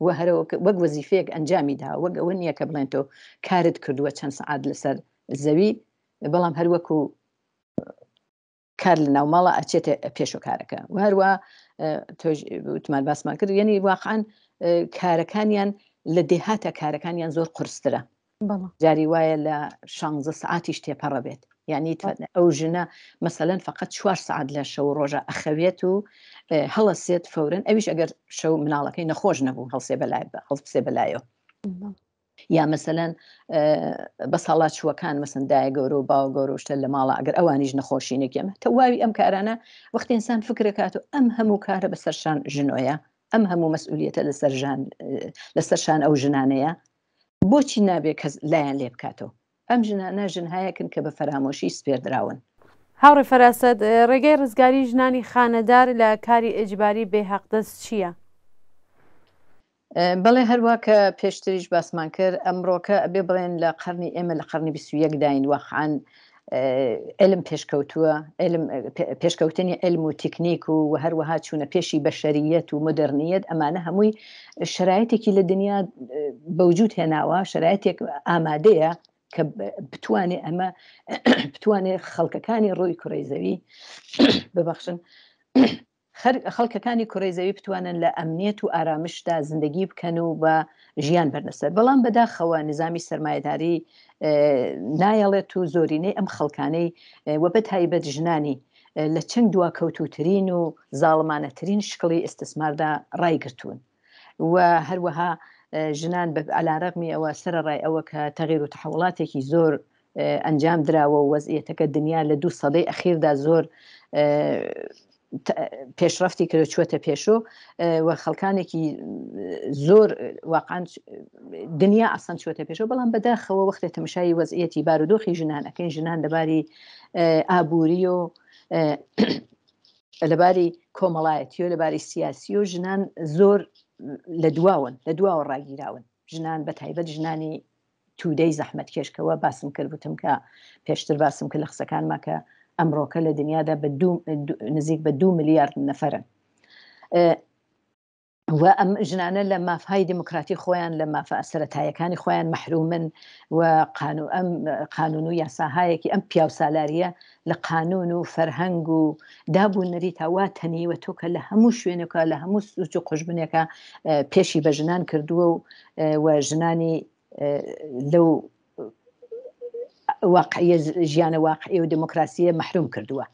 S2: و هەرەوە وەک وەزیفەیەک ئەنجامی دا وەک ئەوە نییە کە بڵێن تۆ کارت کردووە چەند سعات لەسەر زەوی بەڵام هەروەکو کار لە ناوماڵە ئەچێتە پێش و کارەکە و هەروە تۆمان باسمان کرد یعنی واقعاً کارەکانیان لە دێهاتە کارەکانیان زۆر قورسترە جاری وایە لە 16 سعاتیش تێپەڕە بێت یعنی ئەو ژنە مەسەلەن فقط 4 سعات لە شەو ڕۆژە ئەخەوێت و هەڵەسێت فەورن ئەویش ئەگەر شەو مناڵەکەی نەخۆش نەبوو هەڵسێ بەلایەوە یا مەسەلەن بە ساڵات چووەکان مەسەن دایە گەورە و باو گەورە شتە لە ماڵە ئەگەر ئەوانیش نەخۆشینێکێمە تەواوی ئەم کارانە وەختی ئینسان فکرەکات و ئەم هەموو کارە بەسەرشان ژنۆیە ئەم هەموو مەسئولیەتە لەسەرشان ئەو ژنانەیە بۆچی نابێت کەس لایەن لێ بکاتەوە ئەم ژنانە ژنهایەکن کە بە فەرامۆشی سپێردراون
S1: هاوڕێ فەراسەد ڕێگەی ڕزگاری ژنانی خانەدار لە کاری ئەجباری بێحەقدەست چییە؟
S2: بەڵێ هەروە کە پێشتریش باسمان کرد ئەمڕۆکە ئەبێ بڵێن لە قەرنی ئێمە لە قەرنی 21 داین واقعاً علم پێشکەوتووە پێشکەوتنی علم و تکنیک و هەروەها چوونە پێشی بەشەریەت و مدرنیەت ئەمانە هەمووی شرایطێکی لە دنیا بەوجود هێناوە شرایطێک ئامادەیە کە بتوانێت ئەمە بتوانێت خەڵکەکانی ڕۆی کوڕەی زەوی ببەخشن خەڵکەکانی کوڕەی زەوی بتوانن لە ئەمنیەت و ئارامشدا زندگی بکەن و بە ژیان بەردەسەر بەڵام بەداخەوە نظامی سەرمایەداری نایەڵێت و زۆرینەی ئەم خەڵکانەی وە بە تایبەت ژنانی لە چەند دواکەوتوترین و زاڵمانەترین شکڵی ئیستثماردا ڕایگرتوون و هەروەها ژنان عەلارەغمی ئەوە سەرەڕای ئەوە کە تەغیر و تەحوڵاتێکی زۆر ئەنجام دراوە و وەزعیەتەکە دنیا لە 2 سەدەی ئەخیردا زۆر پێشرفتی کرد چوەتە پێشۆ و خەڵکانێکی زۆر واقعاً دنیا ئاسان چوەتە پێشۆ بەڵام بەداخەوە وەختێ تەماشای وەزعیەتی بارودۆخی ژنان ئەکەین ژنان لەباری ئابووری و لەباری کۆمەڵایەتی و لەباری سیاسی و ژنان زۆر لە دواوە ڕاگیراون ژنان بە تایبەت ژنانی تودەی زەحمەتکێشکەوە باسم کرد بوتم کە پێشتر باسم کرد لە قسەکانما کە ئەمڕۆکە لە دنیادا نزیک بە 2 ملیارد نەفەرن و ئەم ژنانە لە مافهای دموکراتی خۆیان لە مافە سەرەتایەکانی خۆیان مەحرومن و ئەم قانون و یاساهایەکی ئەم پیاو سالاریە لە قانون و فەرهەنگ و دابوونەری تاوا تەنیوە تۆ کە لە هەموو شوێنێکە لە هەموو سوچ و قوشبنێکە پێشی بە ژنان کردووە و ژنانی لەو واقعیە ژیانە واقعی و دموکراسیە مەحروم کردووە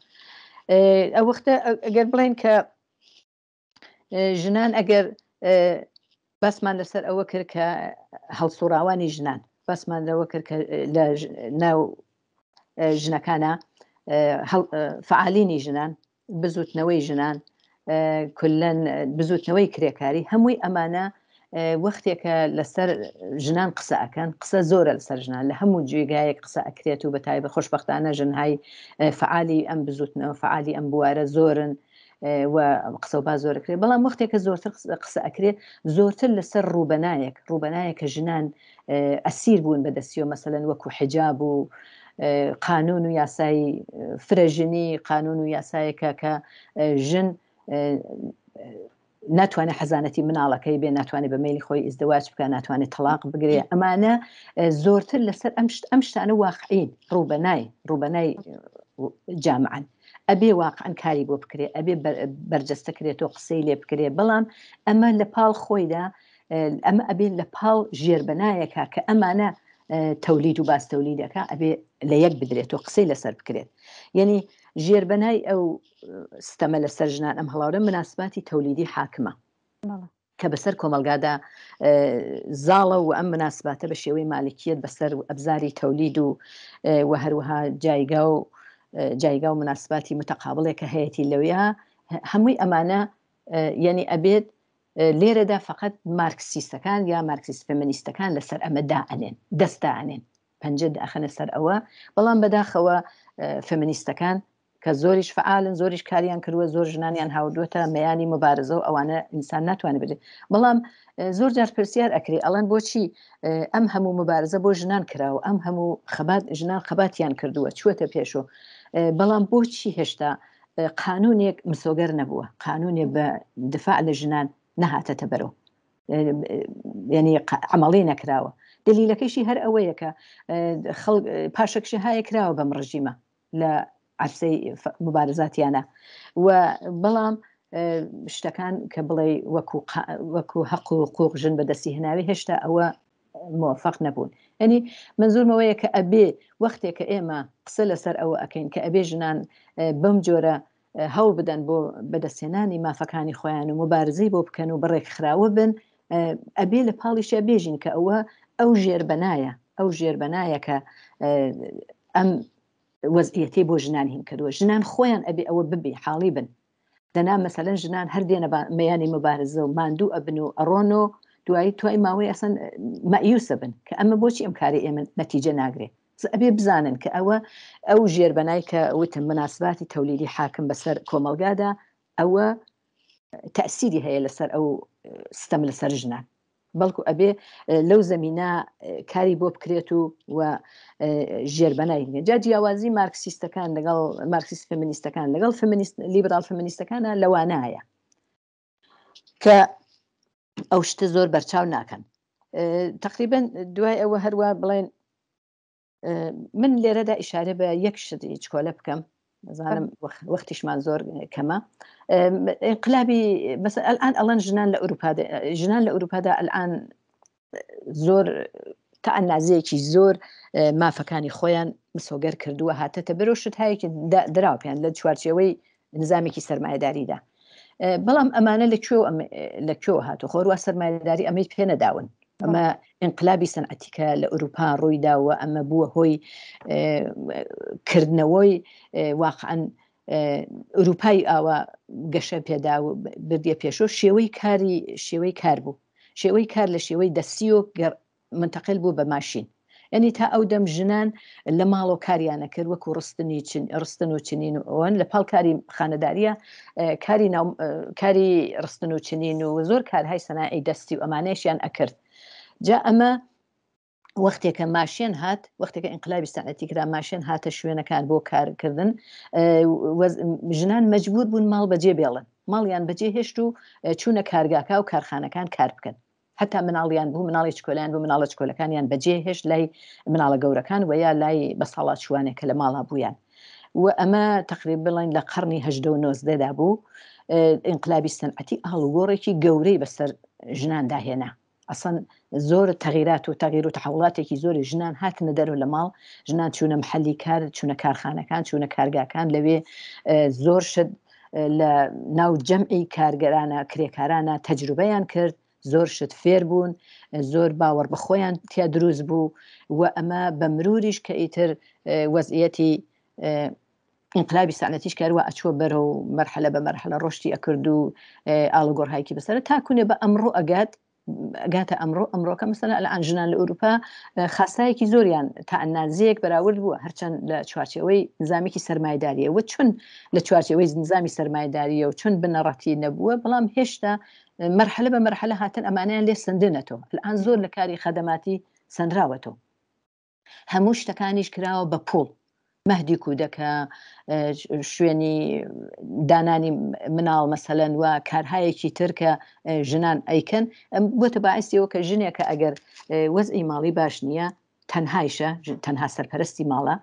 S2: ئەو وەختە ئەگەر بڵێن کە ژنان ئەگەر باسمان لەسەر ئەوە کرد کە هەڵسوڕاوانی ژنان باسمان لەوە کرد کە لە ناو ژنەکانە فعالینی ژنان بزوتنەوەی ژنان کولەن بزوتنەوەی کرێکاری هەمووی ئەمانە وەختێکە لەسەر ژنان قسە ئەکەن قسە زۆرە لەسەر ژنان لە هەموو جێگایەک قسە ئەکرێت و بەتایبەت خۆشبەختانە ژنهای فعالی ئەم بزوتنەوە فعالی ئەم بوارە زۆرن و قسە و با زۆرەکرێت بەڵام وەختێکە زۆرتر قسە ئەکرێت زۆرتر لەسەر ڕووبەنایەک کە ژنان ئەسیر بوون بەدەستیەوە مەسەلەن وەکو حجاب و قانون و یاسای فرەژنی قانون و یاسایەکە کە ژن ناتوانێت حەزانەتی مناڵەکەی بێ، ناتوانێت بە مەیلی خۆی ئیزدواج بکە، ناتوانێت تەلاق بگرێ. ئەمانە زۆرتر لەسەر ئەم شتانە واقعین ڕوبەنای جامعان. ئەبێ واقعەن کاری بۆ بکرێ، ئەبێ بەرجەستەکرێتەوە قسەی لێ بکرێ، بەڵام ئەمە لە پاڵ خۆیدا ئەمە ئەبێ لە پاڵ ژێربەنایەکە کە ئەمانە تەولید و باستەولیدەکە ئەبێ لە یەک بدرێتەوە قسەی لەسەر بکرێت. یعنی ژێربەنای ئەو ستەمە لەسەر ژنان ئەم هەڵاورە مناسباتی تەولیدی حاکمە کە بەسەر کۆمەلگادا زاڵە و ئەم مناسباتە بە شێوەی مالکیت بەسەر ئەبزاری تەولید و هەروەها جایگا و مناسباتی متەقابڵێکە هەیەی لەوەیە. هەمووی ئەمانە یعنی ئەبێت لێرەدا فقط مارکسیستەکان یا مارکسیست فێمینیستەکان لەسەر ئەمە دائەنێن، دەستدائەنێن، پەنجە داخەنە سەر ئەوە، بەڵام بەداخەوە فێمینیستەکان کە زۆریش فعالن، زۆریش کاریان کردووە، زۆر ژنانیان هاوردووەتە مەیانی مبارزە و ئەوانە ئینسان ناتوانێت بێت. بەڵام زۆر جار پرسیار ئەکرێ ئەڵەن بۆچی ئەم هەموو مبارزە بۆ ژنان کراوە، ئەم هەموو ژنان خەباتیان کردووە چوەتە پێشۆ، بەڵام بۆچی هێشتا قانونێک مسۆگەر نەبووە، قانونێک بە دفاع لە ژنان نەهاتەتە بەرەو، یعنی عملی نەکراوە. دلیلەکەیشی هەر ئەوەیە کە پاشەکشی هایە کراوە بەم ڕژیمە لە عرسەی مبارزاتیانە، و بەڵام شتەکان کە بڵێ وەکو حەق و حقوق ژن بەدەستی هێناوی هێشتا ئەوە موفق نەبوون. ینی منزورمەوەیە کە ئەبێ وەختێک کە ئێمە قسە لەسەر ئەوە ئەکەین کە ئەبێ ژنان بەم جۆرە هەوڵ بدەن بۆ بەدەستێنانی مافەکانی خۆیان و مبارزەی بۆ بکەن و بڕێک خراوە بن، ئەبێ لە پاڵیشە بێژین کە ئەو ژێربەنایە کە ئەم وەزعیەتی بۆ ژنان هین کردووە، ژنان خۆیان ئەبێ ئەوە ببێ حاڵی بن. دەنا مەسەلەن ژنان هەردێنە مەیانی مبارزە و ماندوو ئەبن و ئەڕۆن و دوایی توای ماوەی ئەسەن مەیوسە بن کە ئەمە بۆچی ئەم کاری ئێمە نەتیجە ناگرێت. ئەبێ بزانن کە ئەو ژێربەنای کە وتم مناسباتی تەولیدی حاکم بەسەر کۆمەلگادا ئەوە تەئسیری هەیە لەسەر ئەو ستەم لەسەر ژنان، بەڵکو ئەبێ لەو زەمینە کاری بۆ بکرێت و ژێربەنای جا جیاوازی مارکسیستەکان لەگەڵ مارکسیست فێمینیستەکان لەگەڵ لیبرال فێمینیستەکانە لەوانایە کە ئەو شتە زۆر بەرچاو ناکەن. تقریبا دوای ئەوە هەروە بڵێن من لێرەدا ئیشارە بە یەک شتی چکۆلە بکەم، زانم وەختیشمان زۆر کەمە. انقلابی مثلا الان ئەڵەن ژنان لە ئەوروپادا الان زۆر تەعنازەیەکی زۆر مافەکانی خۆیان مسۆگەر کردووە، هاتەتە بەرەو شت هەیەکی دراوە پێیان لە چوارچێوەی نظامێکی سەرمایەداریدا. بەڵام ئەمانە لەکوێوە هاتووە؟ خۆڕوا سەرمایەداری ئەمەی پێ نەداون. ئەمە انقلابی سەنعەتی کە لە ئەوروپا ڕوویداوە، ئەمە بووە هۆی کردنەوەی واقعاً ئەوروپای ئاوا گەشە پێدا و بردیە پێشۆ. شێوەی کار بوو، شێوەی کار لە شێوەی دەستی و منتەقل بوو بە ماشین. ینی تا ئەو دەم ژنان لە ماڵۆ کاریانە کرد وەکو ڕستن و چنین و ئەوەن لە پاڵ کاری خانەداریە کاری ڕستن و چنین و زۆر کارهای سەناعی دەستی و ئەمانەیەشیان ئەکرد. جا ئەمە وەختێکە ماشین هات، وەختێکە ئینقلابی سەنعەتی کرا ماشین هاتە شوێنەکان بۆ کارکردن، ژنان مەجبور بوون ماڵ بەجێ بێڵن، ماڵیان بەجێ هێشت و چوونە کارگاکە و کارخانەکان کار بکەن. حتا مناڵیان بوو، مناڵی چکۆلیان بوو، مناڵە چکۆلەکانیان بەجێ هێشت لای مناڵە گەورەکان و یا لای بەساڵات شوانێکە لە ماڵا بوویان. و ئەمە تقریبا بڵین لە قەرنی 18 و 19دا بوو. ئینقلابی سەنعەتی ئاڵوگۆڕێکی گەورەی بەسەر ژنان داهێنا. ئەسەن زۆر تەغیرات و تەغیر و تەحوڵاتێکی زۆری ژنان هاتنە دەرەوە لە ماڵ، ژنان چوونە محەلی کار، چوونە کارخانەکان، چوونە کارگاکان، لەوێ زۆر شت لە ناو جەمعی کارگەرانە کرێکارانە تەجروبەیان کرد، زۆر شت فێر بوون، زۆر باوەڕ بەخۆیان تیا دروست بوو. و ئەمە بە مروریش کە ئیتر وەزعیەتی انقلابی سەنعەتیش کاروە ئەچووە بەرەو مەرحلە بە مەرحلە ڕۆشتی ئەکرد و ئاڵوگۆڕهایەکی بەسەرە تاکوونێ بە ئەمڕۆ ئەگاتە ئەمڕۆکە مەسەلا ئەلان ژنان لە ئەوروپا خاسایەکی زۆریان تەعنازەیەک بەراورد بووە، هەرچەند لە چوارچێوەی نظامێکی سەرمایەداریە و چون لە چوارچێوەی نظامی سەرمایەداریە و چون بنەڕەتی نەبووە، بەڵام هێشتا مەرحلە بە مەرحلە هاتن ئەمانیان لێ سندنەتەوە. الان زۆر لە کاری خەدەماتی سنراوەتەوە، هەموو شتەکانیش کراوە بە پوڵ، مەهدی کودەکە شوێنی دانانی مناڵ مەسەلەن و کارهایەکی تر کە ژنان ئەیکەن بۆتە باعثیەوە کە ژنێکە ئەگەر وەزئی ماڵی باش نییە تەنهایشە تەنها سەرپەرستی ماڵە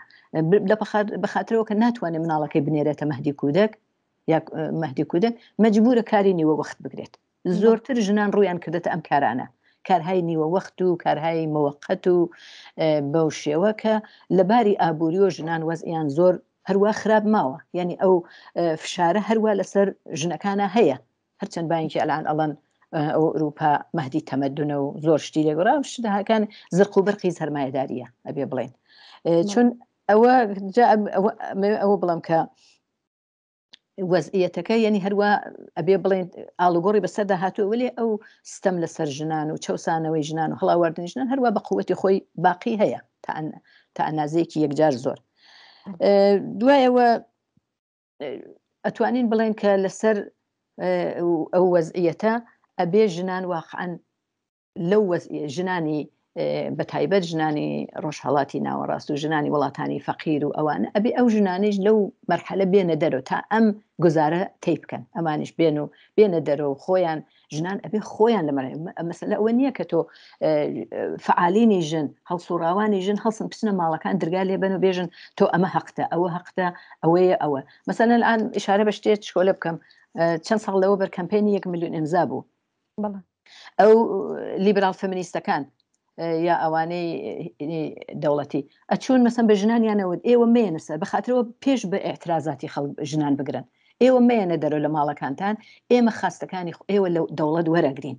S2: بەخاترەوە کە ناتوانێت مناڵەکەی بنێرێتە مەهدی کودەک یا مەهدی کودەک مەجبورە کاری نیوە وەخت بگرێت زۆرتر ژنان ڕویان کردێتە ئەم کارانە کارهای نیوە وەخت و کارهای مەوەقەت و بەو شێوە کە لەباری ئابووری و ژنان وەزئیان زۆر هەروە خراپ ماوە یعنی ئەو فشارە هەروە لەسەر ژنەکانە هەیە هەرچەند باینکی ئەلان ئەڵەن ئەو ئەوروپا مەهدی تەمەدونە و زۆر شتی لێگەڕا شتەکان زرق و بەرقی سەرمایەداریە ئەبێ بڵێن چون ئەوە بڵم کە وەزئیەتەکە یعنی هەروە ئەبێ بڵێن ئاڵوگۆڕی بەسەردا هاتووە وێ ئەو ستەم لەسەر ژنان و چەسانەوەی ژنان و هەڵاوەردنی ژنان هەروە بە قووەتی خۆی باقی هەیە تا ئەنازەیەکی یەکجار زۆر دوایەوە ئەتوانین بڵێن کە لەسەر ئەو وەزئیەتە ئەبێ ژنان واقعەن لەو ژنانی بەتایبەت ژنانی ڕۆژهەڵاتی ناوەڕاست و ژنانی وڵاتانی فەقیر و ئەوانە ئەبێ ئەو ژنانیش لەو مەرحەلە بێنە دەرەوە تا ئەم گوزارە تێی بکەن ئەمانش بێن و بێنە دەرەوە خۆیان ژنان ئەبێ خۆیان لەمە مەسەلە ئەوە نییە کە تۆ فعالینی ژن هەڵسوڕاوانی ژن هەڵسن پچنە ماڵەکان درگا لێبن و بێژن تۆ ئەمە حەقتە ئەوە حەقتە ئەوەیە ئەوە مەسەلەن الان ئیشارە بە شتێک شکۆلە بکەم چەند ساڵ لەوە بەر کەمپێنی 1 ملیۆن ئیمزا بوو ئەو لیبرال فەمینیستەکان یا ئەوانەی دەوڵەتی ئەچوون مەسەن بە ژنانیانەوت ئێوە مێنە سەر بەخاترەوە پێش بە ئێعترازاتی خەڵک ژنان بگرن ئێوە مێنە دەرەوە لە ماڵەکانتان ئێمە خاستەکانی ئێوە لە دەوڵەت وەرەگرین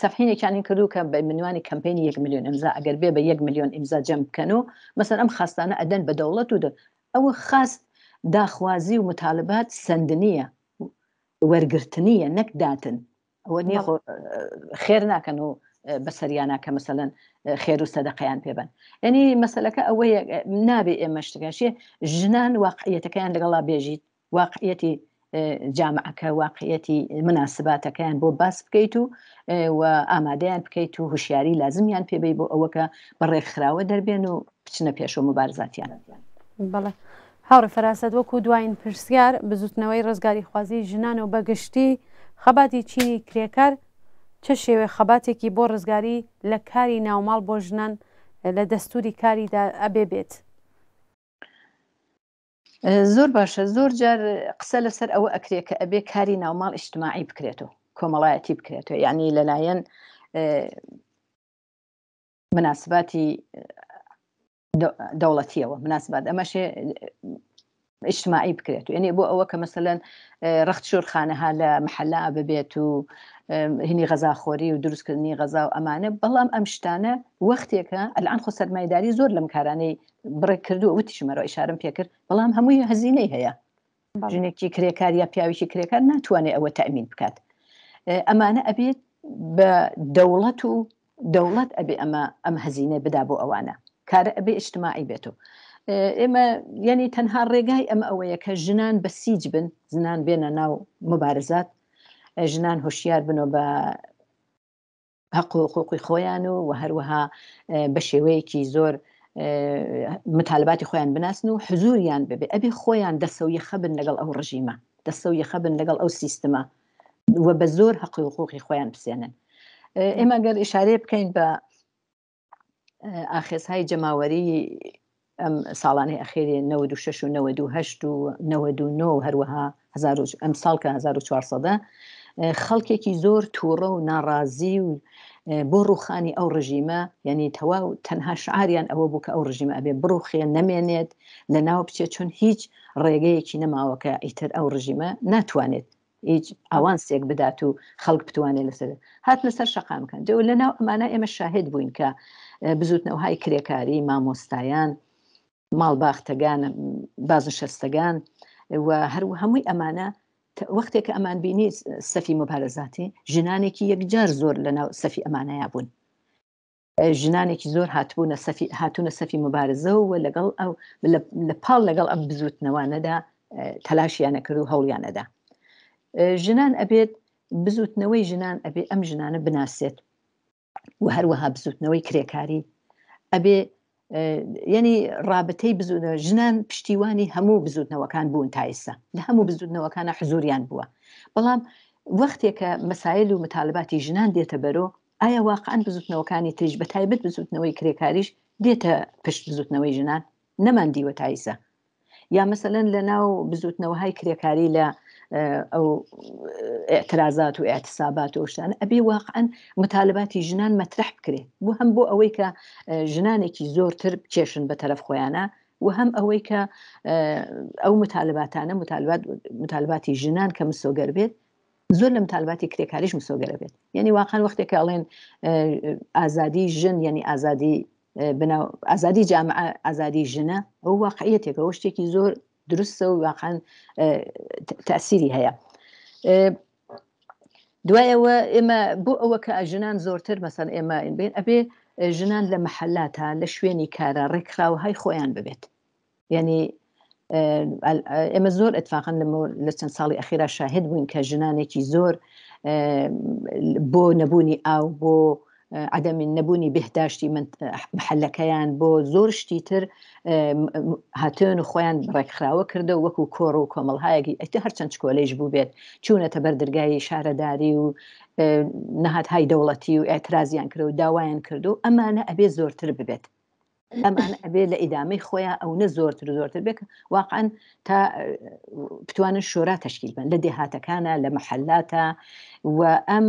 S2: سەفحینێکیانی کردو کە بە منوانی کەمپێنی 1 ملیۆن ئیمزا ئەگەر بێ بە 1 ملیۆن ئیمزا جەم بکەن و مەسەن ئەم خاستانە ئەدەن بە دەوڵەت و ئەوە خاست داخوازی و مطالبات سندنیە وەرگرتنیە نەک داتن ئەوە نییە خێر ناکەن و بەسەریانە کە مەسەلەن خێر و سەدەقەیان پێبن ینی مەسەلەکە ئەوەیە نابێ ئێمە شتەکەشێ ژنان واقعیەتەکەیان لەگەڵا بێژیت واقعیەتی جامعەکە واقعیەتی مناسباتەکەیان بۆ باس بکەیت و ئامادەیان بکەیت و هوشیاری لازمیان پێبی بۆ ئەوەکە بەڕێکخراوە دەربێن و بچنە پێشەوە مبارزاتیان
S1: بەڵێ هاوڕێ فەراسەت وەکو دوایین پرسیار بزوتنەوەی ڕزگاری خوازی ژنان و بەگشتی خەباتی چینی کرێکار چه شێوێ خەباتێکی بۆ ڕزگاری لە کاری ناوماڵ بۆ ژنان لە دەستوری کاریدا ئەبێ بێت
S2: زۆر باشە زۆر جار قسە لەسەر ئەوە ئەکرێ کە ئەبێ کاری ناوماڵ ئیجتماعی بکرێتەوە کۆمەڵایەتی بکرێتەوە یعنی لەلایەن مناسباتی دەوڵەتیەوە مناسبات ئەمەشێ ئیجتماعی بکرێت و یعنی بۆ ئەوە کە مەسەلەن ڕەخت شۆرخانەها لە محەلا ببێت و هینی غەزاخۆری و دروستکردنی غەزا و ئەمانە بەڵام ئەم شتانە وەختێکە ئەلان خۆ سەرمایداری زۆر لەم کارانەی بڕێک کردو وتیشمەرە ئیشارم پێکرد بەڵام هەمووی هەزینەی هەیە ژنێکی کرێکار یا پیاویی کرێکار ناتوانێت ئەوە تەمین بکات ئەمانە ئەبێت بە دەوڵەت و دەوڵەت ئەبێ ئەم هەزینە بدا بۆ ئەوانە کارە ئەبێ ئیجتماعی بێت و ئێمە یعنی تەنها ڕێگای ئەمە ئەوەیە کە ژنان بە سیج بن زنان بێنە ناو مبارزات ژنان هۆشیار بنەوە بە حەق و حقوقی خۆیان و هەروەها بە شێوەیەکی زۆر مطالباتی خۆیان بناسن و حزوریان ببێ ئەبێ خۆیان دەسەویە خەبن لەگەڵ ئەو ڕژیمە دەسەویە خەبن لەگەڵ ئەو سیستەمە و بە زۆر حەق و حقوقی خۆیان بسێنن ئێمە گەر ئیشارەیە بکەین بە ئاخێزهای جەماوەری ئەم ساڵانەی ئەخێری 96 و 98 و 99 هەروەها ئەم ساڵ کە 1400 خەڵکێکی زۆر تووڕە و ناڕازی و بۆ ڕوخانی ئەو ڕژیمە یعنی تەواو تەنها شعاریان ئەوە بوو کە ئەو ڕژیمە ئەبێ بڕوخێ نەمێنێت لە ناو بچێت چون هیچ ڕێگەیەکی نەماوەکە ئیتر ئەو ڕژیمە ناتوانێت هیچ ئاوانسێک بدات و خەڵک بتوانێت لەسەر هات لەسەر شەقامکەن لە ناو ئەمانە ئێمە شاهد بووین کە بزوتنەوەهای کرێکاری مامۆستایان ماڵباختەکان بازنشەستەکان و هەروە هەمووی ئەمانە وەختێک ئەمان بینی سەفی مبارزاتی ژنانێکی یەکجار زۆر لە ناو سەفی ئەمانەیە بوون ژنانێکی زۆر هاتوونە سەفی مبارزە و لەگەڵ ئەو لە پاڵ لەگەڵ ئەم بزوتنەوانەدا تەلاشیانە کرد و هەوڵیانەدا ژنان ئەبێت بزوتنەوەی ژنان ئەبێ ئەم ژنانە بناسێت و هەروەها بزوتنەوەی کرێکاری ئەبێ یعنی ڕابەتەی بزوتنەوە ژنان پشتیوانی هەموو بزوتنەوەکان بوون تا ئێستا لە هەموو بزوتنەوەکانە حزوریان بووە بەڵام وەختێکە مەسایل و متالباتی ژنان دێتە بەرۆ ئایا واقعاً بزوتنەوەکانی تریش بە تایبەت بزوتنەوەی کرێکاریش دێتە پشت بزوتنەوەی ژنان نەماندیوە تا ئێستا یا مەسەلەن لە ناو بزوتنەوەهای کرێکاری لە ئەو اعترازات و اعتصابات و شتان ئەبێ واقعاً متالباتی ژنان مەترح بکرێت بۆ هەم بۆ ئەوەی کە ژنانێکی زۆرتر بچێشن بە تەرەف خۆیانە و هەم ئەوەی کە ئەو متالباتانە متالباتی ژنان کە مسۆگەر بێت زۆر لە متالباتی کرێکاریش مسۆگەرە بێت یعنی واقعاً وەختێکە ئەڵێن ئازادی ژن یعنی ئازادی جامعە ئازادی ژنە ئەو واقعیەتێکەوە شتێکی زۆر دروستە و واقعاً تەسیری هەیە دوایەوە ئێمە بۆ ئەوە کە ژنان زۆرتر مەسەن ئێمە بین ئەبێ ژنان لە مەحەلاتە لە شوێنی کارە ڕێکخراوەهای خۆیان ببێت یعنی ئێمە زۆر ئەتفاقاً لە چەند ساڵی ئەخیرا شاهد بووین کە ژنانێکی زۆر بۆ نەبوونی ئاو بۆ عدەمی نەبوونی بێهداشتی محەلەکەیان بۆ زۆر شتی تر هاتن و خۆیان ڕێکخراوە کردە و وەکو کۆڕ و کۆمەڵهایەکی ئەتە هەرچەند چکۆلەیش بوو بێت چوونەتە بەردرگای شارەداری و نەهاتهای دەوڵەتی و ئێترازیان کرد و داوایان کردو ئەمانە ئەبێ زۆرتر ببێت ئەمانە ئەبێ لە ئیدامەی خۆیان ئەو نە زۆرتر زۆرتر بێت واقعاً تا بتوانن شۆرا تەشکیل بن لە دێهاتەکانە لە مەحەلاتە و ئەم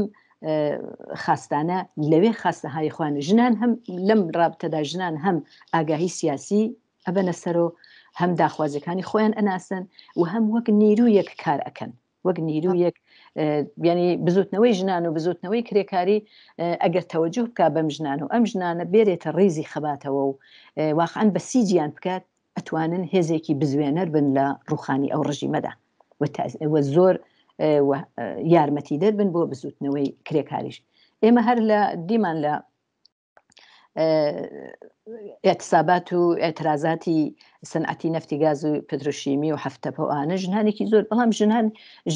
S2: خاستانە لەوێ خاستەهای خوان ژنان هەم لەم ڕابتەدا ژنان هەم ئاگاهی سیاسی ئەبەنە سەرۆ هەم داخوازەکانی خۆیان ئەناسن و هەم وەک نیرویەک کار ئەکەن وەک نیرویەک ینی بزوتنەوەی ژنان و بزوتنەوەی کرێکاری ئەگەر تەوەجه بکە بەم ژنان و ئەم ژنانە بێرێتە ڕێزی خەباتەوە و واقعاً بە سیجیان بکات ئەتوانن هێزێکی بزوێنەر بن لە ڕوخانی ئەو ڕژیمەدا و زۆر یارمەتی دەربن بۆ بزوتنەوەی کرێکاریش ئێمە هەر لە دیمان لە اعتصابات و اعترازاتی سەنعەتی نەفتی گاز و پترۆشیمی و هەفتەپەوانە ژنانێکی زۆر بەڵام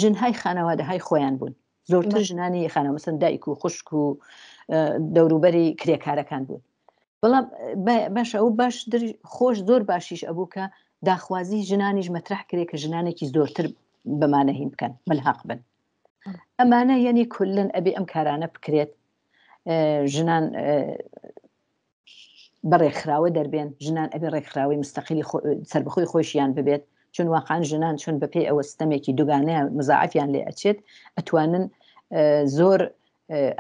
S2: ژنهای خانەوادەهای خۆیان بوون زۆرتر ژنانی خانەوە مەسەن دایک و خوشک و دەوروبەری کرێکارەکان بوون بەڵام باشە ئەو باش خۆش زۆر باشیش ئەبوو کە داخوازی ژنانیش مەترح کرێ کە ژنانێکی زۆرتر بەمانە هین بکەن ملحق بن ئەمانە یعنی کولن ئەبێ ئەم کارانە بکرێت ژنان بەڕێکخراوە دەربێن ژنان ئەبێ ڕێکخراوی مستەقیلی سەربەخۆی خۆشیان ببێت چون واقعاً ژنان چون بەپێی ئەوە ستەمێکی دوگانەیە مزاعفیان لێ ئەچێت ئەتوانن زۆر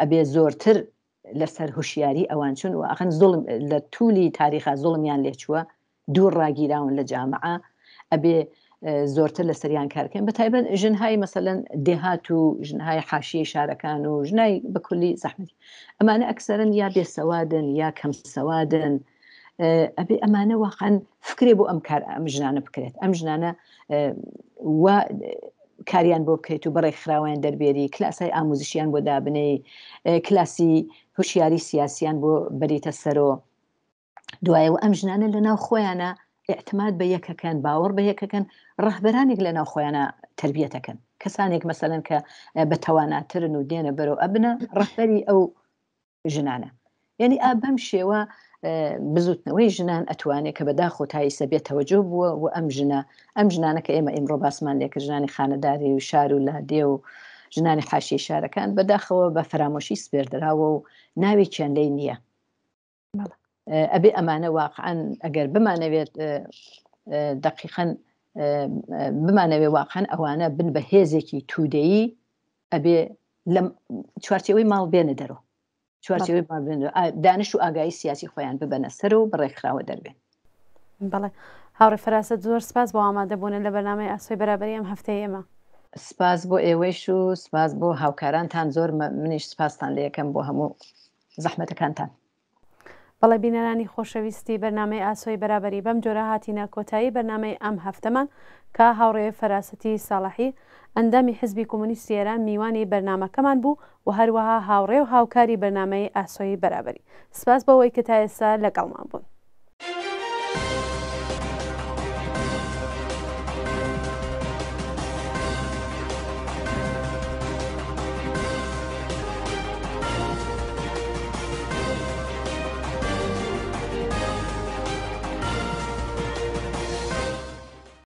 S2: ئەبێ زۆرتر لەسەر هوشیاری ئەوان چون و ئەخەن زوڵم لە توولی تاریخا زوڵمیان لێچووە دوور ڕاگیراون لە جامعە ئەبێ زۆرتر لە سەریان کارکەن بە تایبەت ژنهای مەسەلەن دێهات و ژنهای حاشیە شارەکان و ژنای بەکولی زەحمەتی ئەمانە ئەکسەرن یا بێسەوادن یا کەم سەوادن ئەبێ ئەمانە واقعاً فکرێ بۆ ئەم کار ئەم ژنانە بکرێت ئەم ژنانە و کاریان بۆ بکەیت و بەڕێکخراویان دەربێری کلاسای ئاموزشیان بۆ دابنەی کلاسی هوشیاری سیاسیان بۆ بەریتە سەرۆ دوایەوە ئەم ژنانە لەناو خۆیانە اعتماد بە یەکەکەن باوەڕ بە یەکەکەن ڕەهبەرانێک لەناو خۆیانە تربیەتەکەن کەسانێک مەسەلەن کە بە تەواناترن و دێنە بەرەو ئەبنە ڕەهبەری ئەو ژنانە یعنی بەم شێوە بزوتنەوەی ژنان ئەتوانێت کە بەداخۆ تایسە بێت تەوەجۆ بووە و ئەم ژنانە کە ئێمە ئیمڕۆ باسمان لێکرد ژنانی خانەداری و شار و لادێ و ژنانی حاشیە شارەکان بەداخەوە بە فەرامۆشی سپێردراوە و ناوێکیان لێی نییە ئەبێ ئەمانە واقعاً ئەگەر بمانەوێت دقیقاً بمانەوێ واقعاً ئەوانە بن بە هێزێکی توودەیی ئەبێ لە چوارچێوەی ماڵ بێنە دەرەوە چوارچێوەی ماڵ بێنە دانش و ئاگایی سیاسی خۆیان ببەنە سەر و بەڕێکخراوە دەربێن
S1: بەڵێ هاوڕێ فەراست زۆر سپاس بۆ ئامادەبوون لە بەرنامەی ئاسۆی بەرابەری ئەم هەفتەی ئێمە
S2: سپاس بۆ ئێوەیش و سپاس بۆ هاوکارانتان زۆر منیش سپاستان لە یەکەم بۆ هەموو زەحمەتەکانتان
S1: بەڵێ بینەرانی خۆشەویستی بەرنامەی ئاسۆی بەرابەری بەم جۆرە هاتینە کۆتایی بەرنامەی ئەم هەفتەمان کە هاوڕێ فەراسەتی ساڵحی ئەندامی حزبی کۆمونیستی ئێران میوانی بەرنامەکەمان بوو و هەروەها هاوڕێ و هاوکاری بەرنامەی ئاسۆی بەرابەری سپاس بەوەی کە تا ئێستا لەگەڵمان بوون